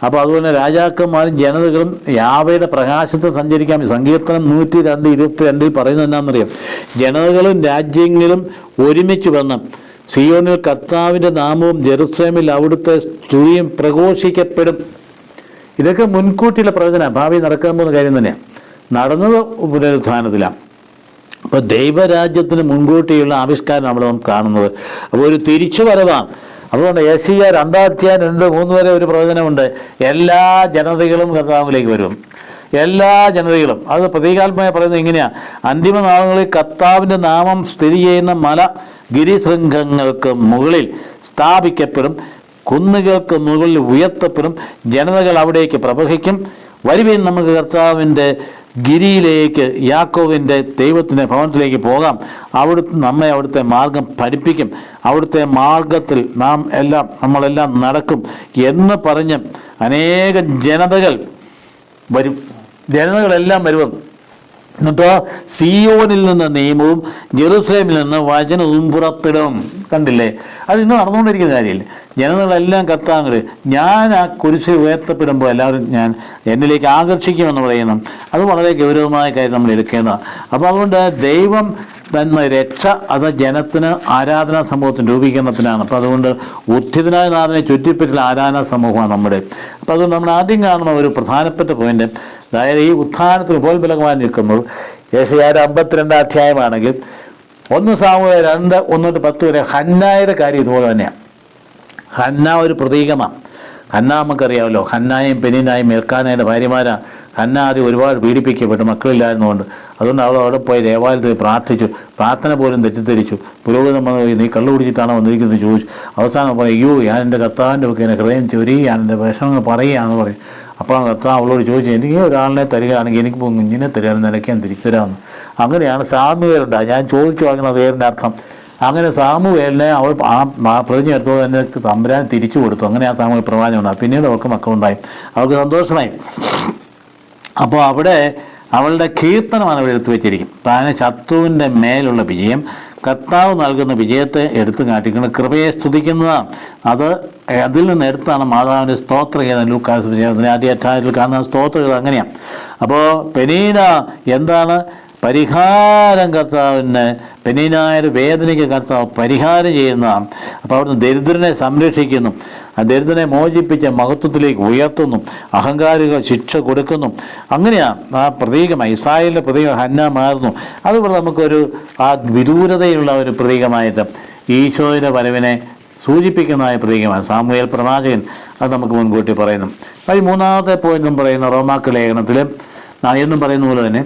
അപ്പോൾ അതുപോലെ രാജാക്കന്മാരും ജനതകളും യാവയുടെ പ്രകാശത്തിൽ സഞ്ചരിക്കാൻ. സങ്കീർത്തനം 102:22 പറയുന്നത് എന്നാണെന്നറിയാം, ജനതകളും രാജ്യങ്ങളും ഒരുമിച്ച് വന്ന് സിയോനിൽ കർത്താവിൻ്റെ നാമവും ജെറുസലേമിൽ അവിടുത്തെ സ്തുതിയും പ്രഘോഷിക്കപ്പെടും. ഇതൊക്കെ മുൻകൂട്ടിയുള്ള പ്രവചനം, ഭാവി നടക്കാൻ പോകുന്ന കാര്യം തന്നെയാണ്. നടന്നത് പുനരുത്ഥാനത്തിലാണ്. അപ്പോൾ ദൈവരാജ്യത്തിന് മുൻകൂട്ടിയുള്ള ആവിഷ്കാരം നമ്മൾ കാണുന്നത്. അപ്പോൾ ഒരു തിരിച്ചു വരവാണ്. അതുകൊണ്ട് യെശയ്യാ 2:2-3 വരെ ഒരു പ്രവചനമുണ്ട്. എല്ലാ ജനതകളും കർത്താവിലേക്ക് വരും, എല്ലാ ജനതകളും. അത് പ്രതീകാത്മകമായി പറയുന്നത് ഇങ്ങനെയാണ്: അന്തിമ നാളുകളിൽ കർത്താവിൻ്റെ നാമം സ്ഥിതി ചെയ്യുന്ന മല ഗിരിശൃംഖങ്ങൾക്ക് മുകളിൽ സ്ഥാപിക്കപ്പെടും, കുന്നുകൾക്ക് മുകളിൽ ഉയർത്തപ്പെടും, ജനതകൾ അവിടേക്ക് പ്രവഹിക്കും. വരുവിൻ, നമുക്ക് കർത്താവിൻ്റെ ഗിരിയിലേക്ക്, യാക്കോവിൻ്റെ ദൈവത്തിൻ്റെ ഭവനത്തിലേക്ക് പോകാം. നമ്മെ അവിടുത്തെ മാർഗം പഠിപ്പിക്കും, അവിടുത്തെ മാർഗത്തിൽ നമ്മളെല്ലാം നടക്കും എന്ന് പറഞ്ഞ് അനേകം ജനതകൾ വരും. ജനതകളെല്ലാം വരുവും. എന്നിട്ടോ സിയോനിൽ നിന്ന് നിയമവും ജെറുസലേമിൽ നിന്ന് വചനവും പുറപ്പെടും. കണ്ടില്ലേ? അത് ഇന്ന് നടന്നുകൊണ്ടിരിക്കുന്ന കാര്യമില്ല. ജനതകളെല്ലാം കർത്താവ് ഞാൻ ആ കുരിശ് ഉയർത്തപ്പെടുമ്പോൾ എല്ലാവരും എന്നിലേക്ക് ആകർഷിക്കുമെന്ന് പറയുന്നു. അത് വളരെ ഗൗരവമായ കാര്യം നമ്മൾ എടുക്കേണ്ടതാണ്. അപ്പോൾ അതുകൊണ്ട് ദൈവം തന്ന രക്ഷ അത് ജനത്തിന് ആരാധനാ സമൂഹത്തിന് രൂപീകരണത്തിനാണ്. അപ്പോൾ അതുകൊണ്ട് ഉദ്ധിതനായ നാഥനെ ചുറ്റിപ്പറ്റിയുള്ള ആരാധനാ സമൂഹമാണ് നമ്മുടെ. അപ്പോൾ അതുകൊണ്ട് നമ്മൾ ആദ്യം കാണുന്ന ഒരു പ്രധാനപ്പെട്ട പോയിന്റ്, അതായത് ഈ ഉത്ഥാനത്തിന് ഉപോത്ബലകമായി നിൽക്കുന്നത് യെശയ്യാ 52 അധ്യായമാണെങ്കിൽ 1 സാമുവേൽ 2:1-10 വരെ ഹന്നായുടെ കാര്യം ഇതുപോലെ തന്നെയാണ്. ഹന്ന ഒരു പ്രതീകമാണ്. ഹന്ന നമുക്കറിയാമല്ലോ, ഹന്നായും പെനീനായും എൽക്കാനയുടെ ഭാര്യമാരാണ്. ഹന്ന ആദ്യം ഒരുപാട് പീഡിപ്പിക്കപ്പെട്ടു, മക്കളില്ലായിരുന്നുകൊണ്ട്. അതുകൊണ്ട് അവൾ അവിടെ പോയി ദേവാലയത്തിൽ പ്രാർത്ഥിച്ചു. പ്രാർത്ഥന പോലും തെറ്റിദ്ധരിച്ചു. പുരോഹിതൻ വന്ന് നീ കള്ളു കുടിച്ചിട്ടാണോ വന്നിരിക്കുന്നത് ചോദിച്ചു. അവസാനം പറയും, അയ്യോ ഞാൻ എൻ്റെ കർത്താവിൻ്റെ ഒക്കെ എന്നെ ഹൃദയം ചൊരിയാണ്, എൻ്റെ വിഷമങ്ങൾ പറയുകയാണെന്ന് പറയും. അപ്പോൾ കർത്താവ് അവളോട് ചോദിച്ചു, എനിക്ക് ഒരാളിനെ തരികയാണെങ്കിൽ എനിക്ക് കുഞ്ഞിനെ തരികയാണെന്ന് നിനക്ക് ഞാൻ തിരിച്ചു തരാമെന്ന്. അങ്ങനെയാണ് സാമുവേലുണ്ടാകുക. ഞാൻ ചോദിച്ചു വാങ്ങുന്ന പേരിൻ്റെ അർത്ഥം. അങ്ങനെ സാമുവേലിനെ അവൾ ആ പ്രതിജ്ഞ എടുത്തത് തന്നെ തമ്പുരാൻ തിരിച്ചു കൊടുത്തു. അങ്ങനെ ആ സാമുവേൽ പ്രവാചകൻ ഉണ്ടായി. പിന്നീട് അവൾക്ക് മക്കളുണ്ടായി, അവൾക്ക് സന്തോഷമായി. അപ്പോൾ അവിടെ അവളുടെ കീർത്തനമാണ് അവിടെ എടുത്തു വെച്ചിരിക്കും. താനെ ശത്രുവിൻ്റെ മേലുള്ള വിജയം, കർത്താവ് നൽകുന്ന വിജയത്തെ എടുത്തു കാട്ടിക്കുന്ന കൃപയെ സ്തുതിക്കുന്നതാണ്. അതിൽ നിന്ന് എടുത്താണ് മാതാവിൻ്റെ സ്തോത്രഗീതം ലൂക്കാസ് വിജയത്തിൻ്റെ ആദ്യ അധ്യായത്തിൽ കാണുന്ന സ്തോത്രഗീതം അങ്ങനെയാണ്. അപ്പോൾ പെനീന എന്താണ്? പരിഹാരം. കർത്താവിന് പെനീനായൊരു വേദനയ്ക്ക് കർത്താവ് പരിഹാരം ചെയ്യുന്നതാണ്. അപ്പോൾ അവിടുന്ന് ദരിദ്രനെ സംരക്ഷിക്കുന്നു, ആ ദരിദ്രനെ മോചിപ്പിച്ച് മഹത്വത്തിലേക്ക് ഉയർത്തുന്നു, അഹങ്കാരികൾ ശിക്ഷ കൊടുക്കുന്നു. അങ്ങനെയാണ് ആ പ്രതീകമായി ഇസ്രായേലിൻ്റെ പ്രതീകം ഹന്ന മാറുന്നു. അതുപോലെ നമുക്കൊരു ആ വിദൂരതയുള്ള ഒരു പ്രതീകമായിട്ട് ഈശോയുടെ വരവിനെ സൂചിപ്പിക്കുന്നതായ പ്രതീകമാണ് സാമുവേൽ പ്രവാചകൻ. അത് നമുക്ക് മുൻകൂട്ടി പറയുന്നു. അപ്പോൾ ഈ 3-ാമത്തെ പോയിന്റും പറയുന്ന റോമാക്ക് ലേഖനത്തിൽ എന്നും പറയുന്ന പോലെ തന്നെ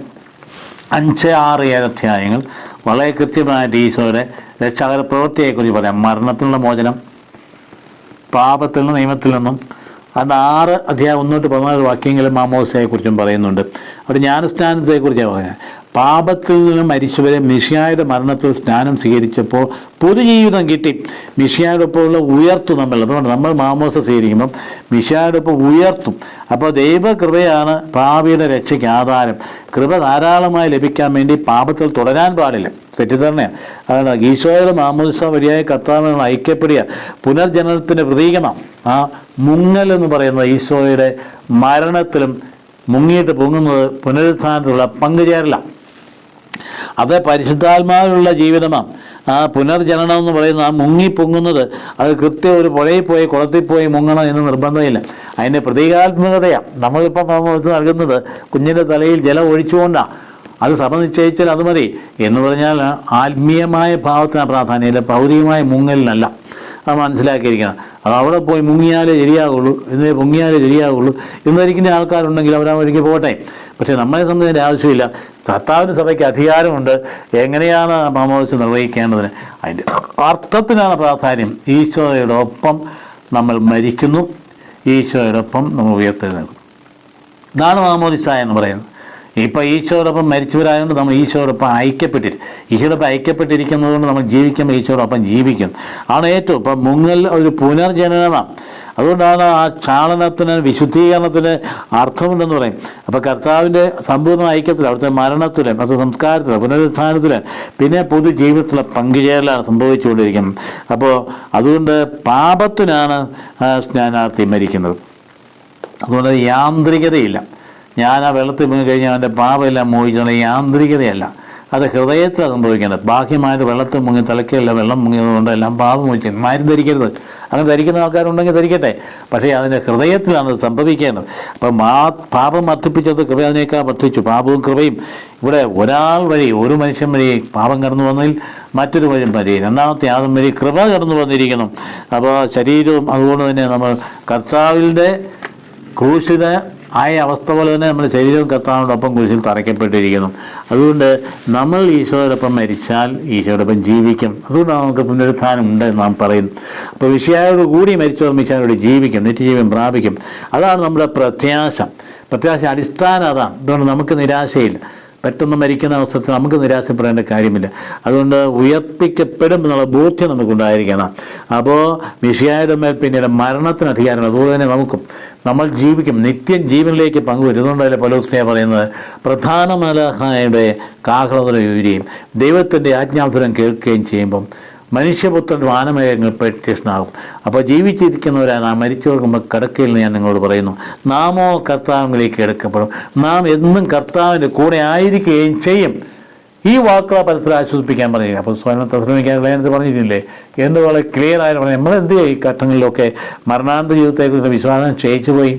5, 6, 7 അധ്യായങ്ങൾ വളരെ കൃത്യമായിട്ട് ഈശോയുടെ രക്ഷാകര പ്രവൃത്തിയെക്കുറിച്ച് പറയാം. മരണത്തിനുള്ള മോചനം, പാപത്തിൽ നിന്നും നിയമത്തിൽ നിന്നും അതുകൊണ്ട് 6 അധ്യായം 1-14 വാക്യങ്ങളും മാമോദിസയെക്കുറിച്ചും പറയുന്നുണ്ട്. അവിടെ ജ്ഞാനസ്നാനത്തെക്കുറിച്ചാണ് പറയുന്നത്. പാപത്തിൽ നിന്ന് മരിച്ചവരെ മിശിഹായുടെ മരണത്തിൽ സ്നാനം സ്വീകരിച്ചപ്പോൾ പുതുജീവിതം കിട്ടി. മിശിഹായോടൊപ്പമുള്ള ഉയർത്തു നമ്മൾ. അതുകൊണ്ട് നമ്മൾ മാമോദിസ സ്വീകരിക്കുമ്പം മിശിഹായോടൊപ്പം ഉയർത്തും. അപ്പോൾ ദൈവകൃപയാണ് പാപിയുടെ രക്ഷയ്ക്ക് ആധാരം. കൃപ ധാരാളമായി ലഭിക്കാൻ വേണ്ടി പാപത്തിൽ തുടരാൻ പാടില്ല. തെറ്റിദ്ധാരണയാണ്. അതാണ് ഈശോയുടെ മാമോദിസ വഴിയായ കർത്താവിനുള്ള ഐക്യപ്പെടുക പുനർജനനത്തിൻ്റെ പ്രതീകമാണ്. ആ മുങ്ങൽ എന്ന് പറയുന്നത് ഈശോയുടെ മരണത്തിലും മുങ്ങിയിട്ട് പൊങ്ങുന്നത് പുനരുത്ഥാനത്തിലുള്ള പങ്കുചേരല. അത് പരിശുദ്ധാത്മാവിലുള്ള ജീവിതമാണ്. ആ പുനർജനനം എന്ന് പറയുന്നത് ആ മുങ്ങിപ്പൊങ്ങുന്നത് അത് കൃത്യം ഒരു പുഴയിൽ പോയി കുളത്തിൽ പോയി മുങ്ങണം എന്ന് നിർബന്ധമില്ല. അതിൻ്റെ പ്രതീകാത്മകതയാണ്. നമ്മളിപ്പം നൽകുന്നത് കുഞ്ഞിൻ്റെ തലയിൽ ജലം ഒഴിച്ചുകൊണ്ടാണ്. അത് സഭ നിശ്ചയിച്ചാൽ അത് മതി എന്ന് പറഞ്ഞാൽ ആത്മീയമായ ഭാവത്തിനാണ് പ്രാധാന്യമില്ല, ഭൗതികമായ മുങ്ങലിനല്ല. അത് മനസ്സിലാക്കിയിരിക്കണം. അത് അവിടെ പോയി മുങ്ങിയാലേ ശരിയാകുള്ളൂ, ഇന്ന് മുങ്ങിയാലേ ശരിയാകുള്ളൂ എന്ന് ധരിക്കുന്ന ആൾക്കാരുണ്ടെങ്കിൽ അവരാ വഴിക്ക് പോകട്ടെ. പക്ഷേ നമ്മളെ സംബന്ധിച്ച് ആവശ്യമില്ല. കർത്താവിൻ്റെ സഭയ്ക്ക് അധികാരമുണ്ട് എങ്ങനെയാണ് മാമോദിസ നിർവഹിക്കേണ്ടതിന്. അതിൻ്റെ അർത്ഥത്തിനാണ് പ്രാധാന്യം. ഈശോയോടൊപ്പം നമ്മൾ മരിക്കുന്നു, ഈശോയോടൊപ്പം നമ്മൾ ഉയർത്തെഴുന്നേൽക്കും. ഇതാണ് മാമോദിസ എന്ന് പറയുന്നത്. ഇപ്പോൾ ഈശോയോടൊപ്പം മരിച്ചവരായതുകൊണ്ട് നമ്മൾ ഈശോയോടൊപ്പം ഈശോയോടൊപ്പം ഐക്യപ്പെട്ടിരിക്കുന്നത് കൊണ്ട് നമ്മൾ ജീവിക്കുമ്പോൾ ഈശോയോടൊപ്പം ജീവിക്കും. ആണ് ഏറ്റവും. ഇപ്പം മുങ്ങൽ ഒരു പുനർജനനമാണ്. അതുകൊണ്ടാണ് ആ ക്ഷാളനത്തിന് വിശുദ്ധീകരണത്തിന് അർത്ഥമുണ്ടെന്ന് പറയും. അപ്പോൾ കർത്താവിൻ്റെ സമ്പൂർണ്ണ ഐക്യത്തിൽ അവിടുത്തെ മരണത്തിൽ, അത് സംസ്കാരത്തിൽ, പുനരുത്ഥാനത്തിൽ, പിന്നെ പൊതുജീവിതത്തിലുള്ള പങ്കുചേരലാണ് സംഭവിച്ചുകൊണ്ടിരിക്കുന്നത്. അപ്പോൾ അതുകൊണ്ട് പാപത്തിനാണ് സ്നാനാർത്ഥി മരിക്കുന്നത്. അതുകൊണ്ട് യാന്ത്രികതയില്ല. ഞാൻ ആ വെള്ളത്തിൽ മുങ്ങി കഴിഞ്ഞാൽ അവൻ്റെ പാപമെല്ലാം മോഹിച്ചുള്ള യാന്ത്രികതയല്ല, അത് ഹൃദയത്തിലാണ് സംഭവിക്കേണ്ടത്. ബാഹ്യമായിട്ട് വെള്ളത്തിൽ മുങ്ങി തലയ്ക്കല്ല വെള്ളം മുങ്ങിയതുകൊണ്ട് എല്ലാം പാപം മോഹിച്ചു ആരും ധരിക്കരുത്. അങ്ങനെ ധരിക്കുന്ന ആൾക്കാരുണ്ടെങ്കിൽ ധരിക്കട്ടെ, പക്ഷേ അതിൻ്റെ ഹൃദയത്തിലാണ് അത് സംഭവിക്കേണ്ടത്. അപ്പം പാപം വർദ്ധിപ്പിച്ചത് കൃപ അതിനേക്കാൾ വർദ്ധിച്ചു. പാപവും കൃപയും ഇവിടെ ഒരാൾ വഴി, ഒരു മനുഷ്യൻ വഴി പാപം കടന്നു വന്നതിൽ മറ്റൊരു വഴി രണ്ടാമത്തെ ആദം വഴി കൃപ കടന്നു വന്നിരിക്കുന്നു. അപ്പോൾ ശരീരവും അതുകൊണ്ട് തന്നെ നമ്മൾ കർത്താവിൻ്റെ ക്രൂശിത ആയ അവസ്ഥ പോലെ തന്നെ നമ്മുടെ ശരീരവും കർത്താവിനോടൊപ്പം കുരിശിൽ തറയ്ക്കപ്പെട്ടിരിക്കുന്നു. അതുകൊണ്ട് നമ്മൾ ഈശോയോടൊപ്പം മരിച്ചാൽ ഈശോയോടൊപ്പം ജീവിക്കും. അതുകൊണ്ടാണ് നമുക്ക് പുനരുത്ഥാനം ഉണ്ട് എന്ന് നാം പറയുന്നു. അപ്പോൾ മിശിഹായോട് കൂടി മരിച്ചവർ മിശിഹായോട് ജീവിക്കും, നിത്യജീവൻ പ്രാപിക്കും. അതാണ് നമ്മുടെ പ്രത്യാശ അടിസ്ഥാനം അതാണ്. അതുകൊണ്ട് നമുക്ക് നിരാശയില്ല. പെട്ടെന്ന് മരിക്കുന്ന അവസരത്തിൽ നമുക്ക് നിരാശപ്പെടേണ്ട കാര്യമില്ല. അതുകൊണ്ട് ഉയർപ്പിക്കപ്പെടും എന്നുള്ള ബോധ്യം നമുക്കുണ്ടായിരിക്കണം. അപ്പോൾ മിശിഹായുടെ മേൽ പിന്നീട് മരണത്തിന് അധികാരമാണ്. അതുപോലെ തന്നെ നമുക്കും നമ്മൾ ജീവിക്കും, നിത്യം ജീവനിലേക്ക് പങ്കുവരും. അതുകൊണ്ടല്ലേ പൗലോസ് പറയുന്നത് പ്രധാന മലാഖയുടെ കാഹളത്തിൽ ഉയരുകയും ദൈവത്തിൻ്റെ ആജ്ഞാസുരം കേൾക്കുകയും ചെയ്യുമ്പം മനുഷ്യപുത്രൻ വാനമേഘങ്ങൾ പ്രത്യക്ഷനാകും. അപ്പോൾ ജീവിച്ചിരിക്കുന്നവരാണ് ആ മരിച്ചവർക്ക് കിടക്കയിൽ ഞാൻ നിങ്ങളോട് പറയുന്നു, നാമോ കർത്താവിലേക്ക് എടുക്കപ്പെടും. നാം എന്നും കർത്താവിൻ്റെ കൂടെ ആയിരിക്കുകയും ചെയ്യും. ഈ വാക്കുകളെ പരസ്പരം ആശ്വസിപ്പിക്കാൻ പറഞ്ഞില്ല. അപ്പോൾ തെസ്സലോനിക്ക ലേഖനത്തിൽ പറഞ്ഞിരുന്നില്ലേ എന്ന് വളരെ ക്ലിയർ ആയിട്ട് പറഞ്ഞു. നമ്മളെന്ത് ഈ ഘട്ടങ്ങളിലൊക്കെ മരണാന്ത ജീവിതത്തെക്കുറിച്ച് വിശ്വാസം ക്ഷയിച്ചു പോയി,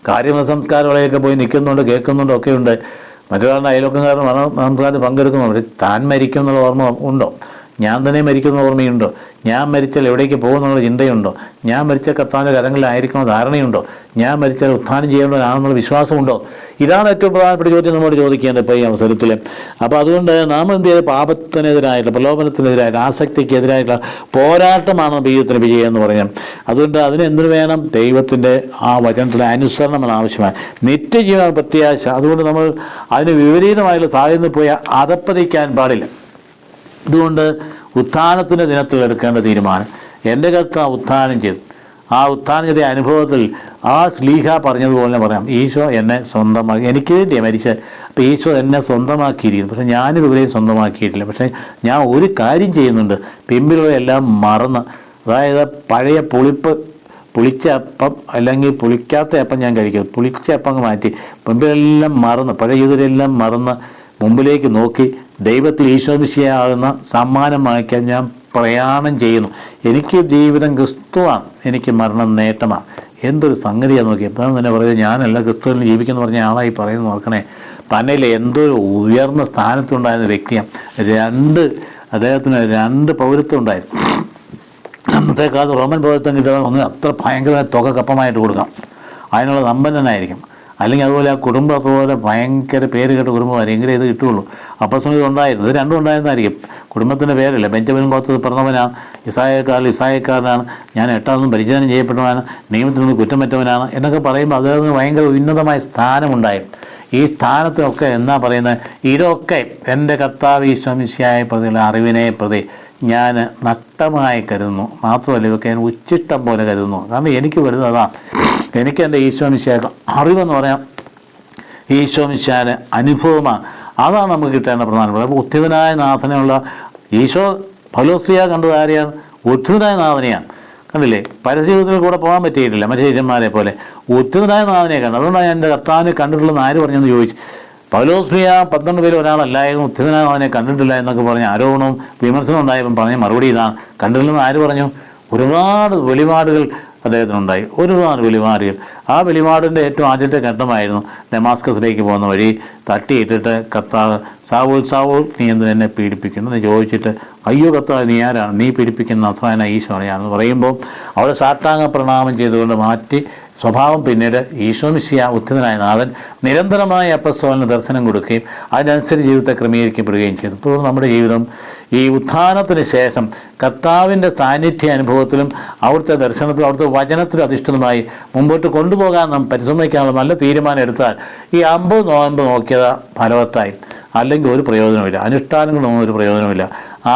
കാര്യമ സംസ്കാരങ്ങളെയൊക്കെ പോയി നിൽക്കുന്നുണ്ട്, കേൾക്കുന്നുണ്ട്, ഒക്കെ ഉണ്ട്. മറ്റൊരാളുടെ അയൽവക്കക്കാരൻ സംസ്കാരത്തിൽ പങ്കെടുക്കുന്നുണ്ട്. താൻ മരിക്കും എന്നുള്ള ഓർമ്മ ഉണ്ടോ? ഞാൻ തന്നെ മരിക്കുന്ന ഓർമ്മയുണ്ടോ? ഞാൻ മരിച്ചാൽ എവിടേക്ക് പോകുമെന്നുള്ള ചിന്തയുണ്ടോ? ഞാൻ മരിച്ച കർത്താവിൻ്റെ കരങ്ങളിലായിരിക്കണോ ധാരണയുണ്ടോ? ഞാൻ മരിച്ചാൽ ഉത്ഥാനം ചെയ്യേണ്ടവനാണെന്നുള്ള വിശ്വാസമുണ്ടോ? ഇതാണ് ഏറ്റവും പ്രധാനപ്പെട്ട ചോദ്യം നമ്മോട് ചോദിക്കേണ്ടത് ഇപ്പോൾ ഈ അവസരത്തിൽ. അപ്പോൾ അതുകൊണ്ട് നാം എന്ത് ചെയ്ത് പാപത്തിനെതിരായിട്ടുള്ള, പ്രലോഭനത്തിനെതിരായിട്ട്, ആസക്തിക്കെതിരായിട്ടുള്ള പോരാട്ടമാണ് ജീവിതത്തിന് വിജയം എന്ന് പറഞ്ഞാൽ. അതുകൊണ്ട് അതിനെന്തിനു വേണം? ദൈവത്തിൻ്റെ ആ വചനത്തിലെ അനുസരണമാണ് ആവശ്യമാണ്. നിത്യജീവന പ്രത്യാശ. അതുകൊണ്ട് നമ്മൾ അതിന് വിപരീതമായുള്ള സാഹചര്യത്തിൽ പോയി അതപ്പതിക്കാൻ പാടില്ല. അതുകൊണ്ട് ഉത്ഥാനത്തിൻ്റെ ദിനത്തിൽ എടുക്കേണ്ട തീരുമാനം, എൻ്റെ കർത്താവ് ഉത്ഥാനം ചെയ്തു. ആ ഉത്ഥാനം ചെയ്ത അനുഭവത്തിൽ ആ ശ്ലീഹ പറഞ്ഞതുപോലെ പറയാം, ഈശോ എന്നെ സ്വന്തമാക്കി, എനിക്ക് വേണ്ടിയാണ് മരിച്ചത്. അപ്പോൾ ഈശോ എന്നെ സ്വന്തമാക്കിയിരിക്കുന്നു. പക്ഷേ ഞാനിതുവരെയും സ്വന്തമാക്കിയിട്ടില്ല. പക്ഷേ ഞാൻ ഒരു കാര്യം ചെയ്യുന്നുണ്ട്, പിമ്പിലുള്ളതെല്ലാം മറന്ന്, അതായത് പഴയ പുളിച്ച അപ്പം അല്ലെങ്കിൽ പുളിക്കാത്ത അപ്പം ഞാൻ കഴിക്കുന്നത്, പുളിച്ച അപ്പം മാറ്റി പിമ്പിലെല്ലാം മറന്ന്, പഴയ ജീവിതമെല്ലാം മറന്ന് മുമ്പിലേക്ക് നോക്കി ദൈവത്തിൽ ഈശോമിശിഹാകുന്ന സമ്മാനം വാങ്ങിക്കാൻ ഞാൻ പ്രയാണം ചെയ്യുന്നു. എനിക്ക് ജീവിതം ക്രിസ്തുവാണ്, എനിക്ക് മരണം നേട്ടമാണ്. എന്തൊരു സംഗതിയാണ് നോക്കി. എപ്പോഴും തന്നെ പറയുന്നത് ഞാനല്ല ക്രിസ്തുവിൽ ജീവിക്കുന്നു പറഞ്ഞ ആളായി പറയുന്നത് നോക്കണേ. തന്നിൽ എന്തൊരു ഉയർന്ന സ്ഥാനത്തുണ്ടായിരുന്ന വ്യക്തിയാണ്. അദ്ദേഹത്തിന് 2 പൗരത്വം ഉണ്ടായിരുന്നു. അന്നത്തെ കാലത്ത് റോമൻ പൗരത്വം കിട്ടുക ഒന്ന് അത്ര ഭയങ്കര തുക കപ്പമായിട്ട് കൊടുക്കാം, അതിനുള്ള സമ്പന്നനായിരിക്കും. അല്ലെങ്കിൽ അതുപോലെ ആ കുടുംബം അതുപോലെ ഭയങ്കര പേര് കേട്ട കുടുംബമായിരിക്കും, എങ്കിലേ ഇത് കിട്ടുകയുള്ളൂ. അപ്പസ്തോലൻ ഉണ്ടായിരുന്നു, ഇത് 2 ഉണ്ടായിരുന്നായിരിക്കും. കുടുംബത്തിൻ്റെ പേരല്ല, ബെഞ്ചമിൻ ഗോത്രത്തിൽ പിറന്നവനാണ് ഇസായക്കാരനാണ്, ഞാൻ എട്ടാമതും പരിചയം ചെയ്യപ്പെട്ടവനാണ്, നിയമത്തിനോട് കുറ്റമറ്റവനാണ് എന്നൊക്കെ പറയുമ്പോൾ അദ്ദേഹത്തിന് ഭയങ്കര ഉന്നതമായ സ്ഥാനമുണ്ടായി. ഈ സ്ഥാനത്തൊക്കെ എന്നാ പറയുന്നത്, ഇതൊക്കെ എൻ്റെ കർത്താവ് ഈശോ മിശിഹായെ പ്രതിയുള്ള അറിവിനെ പ്രതി ഞാൻ നഷ്ടമായി കരുതുന്നു. മാത്രമല്ല ഇതൊക്കെ ഞാൻ ഉച്ചിഷ്ടം പോലെ കരുതുന്നു. കാരണം എനിക്ക് വരുന്നതാണ്, എനിക്ക് എൻ്റെ ഈശോ മിശിഹായ്ക്ക് അറിവെന്ന് പറയാം, ഈശോ മിശിഹായുടെ അനുഭവമാണ്. അതാണ് നമുക്ക് കിട്ടേണ്ട പ്രധാനപ്പെട്ട. അപ്പോൾ ഉദ്ധിതനായ നാഥനെയുള്ള ഈശോ പൗലോസ്ലീഹ കണ്ടത് ആരെയാണ്? ഉദ്ധിതനായ നാഥനെയാണ്. കണ്ടില്ലേ, പരസ്യജീവിതത്തിൽ കൂടെ പോകാൻ പറ്റിയിട്ടില്ല മറ്റു ശിഷ്യന്മാരെ പോലെ. ഉദ്ധിതനായ നാഥനെ കണ്ടു. അതുകൊണ്ടാണ് ഞാൻ എൻ്റെ കർത്താവിനെ കണ്ടിട്ടുള്ളതെന്ന് ആര് പറഞ്ഞെന്ന് ചോദിച്ചു. പൗലോസ്ലീഹ 12 പേര് ഒരാളല്ലായിരുന്നു, ഉദ്ധിതനായ നാഥനെ കണ്ടിട്ടില്ല എന്നൊക്കെ പറഞ്ഞ് ആരോപണവും വിമർശനവും ഉണ്ടായപ്പം പറഞ്ഞ മറുപടി ഇതാണ്. കണ്ടിട്ടില്ലെന്ന് ആര് പറഞ്ഞു? ഒരുപാട് വെളിപാടുകൾ അദ്ദേഹത്തിനുണ്ടായി, ഒരുപാട് വെളിപാടുകൾ. ആ വെളിപാടിൻ്റെ ഏറ്റവും ആദ്യത്തെ ഘട്ടമായിരുന്നു ഡമാസ്കസിലേക്ക് പോകുന്ന വഴി തട്ടിയിട്ടിട്ട് കർത്താവ്, സാവൂൾ സാവൂൾ നീ എന്തിന് എന്നെ പീഡിപ്പിക്കുന്നു എന്ന് ചോദിച്ചിട്ട്, അയ്യോ കർത്താവ് നീ ആരാണ്, നീ പീഡിപ്പിക്കുന്ന നസ്രായനായ ഈശോയാണെന്ന് പറയുമ്പോൾ അവിടെ സാഷ്ടാംഗ പ്രണാമം ചെയ്തുകൊണ്ട് മാറ്റി സ്വഭാവം. പിന്നീട് ഈശോ മിശിഹാ ഉദ്ധിതനായ നാഥൻ നിരന്തരമായ അപ്പസ്തോലന് ദർശനം കൊടുക്കുകയും അതിനനുസരിച്ച് ജീവിതത്തെ ക്രമീകരിക്കപ്പെടുകയും ചെയ്തു. ഇപ്പോൾ നമ്മുടെ ജീവിതം ഈ ഉത്ഥാനത്തിന് ശേഷം കർത്താവിൻ്റെ സാന്നിധ്യ അനുഭവത്തിലും അവിടുത്തെ ദർശനത്തിലും അവിടുത്തെ വചനത്തിലും അധിഷ്ഠിതമായി മുമ്പോട്ട് കൊണ്ടുപോകാൻ നാം പരിശ്രമിക്കാനുള്ള നല്ല തീരുമാനം എടുത്താൽ ഈ 50 നോയമ്പ് നോക്കിയത് ഫലവത്തായി. അല്ലെങ്കിൽ ഒരു പ്രയോജനമില്ല, അനുഷ്ഠാനങ്ങളൊന്നും ഒരു പ്രയോജനമില്ല.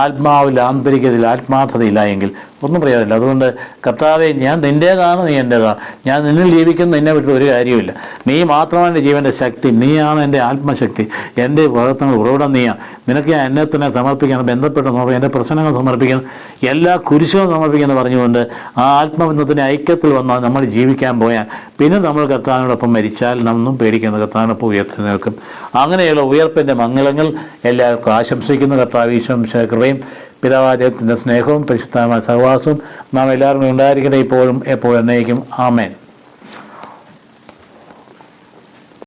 ആത്മാവിൽ, ആന്തരികതയിൽ ആത്മാർത്ഥതയില്ല എങ്കിൽ ഒന്നും പ്രയോജനമില്ല. അതുകൊണ്ട് കർത്താവേ, ഞാൻ നിൻ്റേതാണ്, നീ എൻ്റേതാണ്, ഞാൻ നിന്നിൽ ജീവിക്കുന്ന നിന്നെ വിട്ട് ഒരു കാര്യമില്ല. നീ മാത്രമാണ് എൻ്റെ ജീവൻ്റെ ശക്തി, നീയാണ് എൻ്റെ ആത്മശക്തി, എൻ്റെ പ്രവർത്തനങ്ങൾ ഉറവിടം നീയാണ്. നിനക്ക് ഞാൻ എന്നെ തന്നെ സമർപ്പിക്കണം, ബന്ധപ്പെട്ട് സമർപ്പിക്കണം, എൻ്റെ പ്രശ്നങ്ങൾ സമർപ്പിക്കണം, എല്ലാ കുരിശുകളും സമർപ്പിക്കണം പറഞ്ഞുകൊണ്ട് ആ ആത്മബന്ധത്തിൻ്റെ ഐക്യത്തിൽ വന്നാൽ നമ്മൾ ജീവിക്കാൻ പോയാൽ പിന്നെ നമ്മൾ കർത്താവിനോടൊപ്പം മരിച്ചാൽ നമ്മൊന്നും പേടിക്കുന്നത്, കർത്താവിനൊപ്പം ഉയർത്തി നിൽക്കും. അങ്ങനെയുള്ള ഉയർപ്പിൻ്റെ മംഗളങ്ങൾ എല്ലാവർക്കും ആശംസിക്കുന്ന കർത്താവ് ഈശോ മിശിഹായുടെ കൃപയും പിതാവാദത്തിന്റെ സ്നേഹവും പരിശുദ്ധമായ സഹവാസവും നാം എല്ലാവരും ഉണ്ടായിരിക്കട്ടെ, ഇപ്പോഴും എപ്പോഴും എന്നേക്കും. ആമേൻ.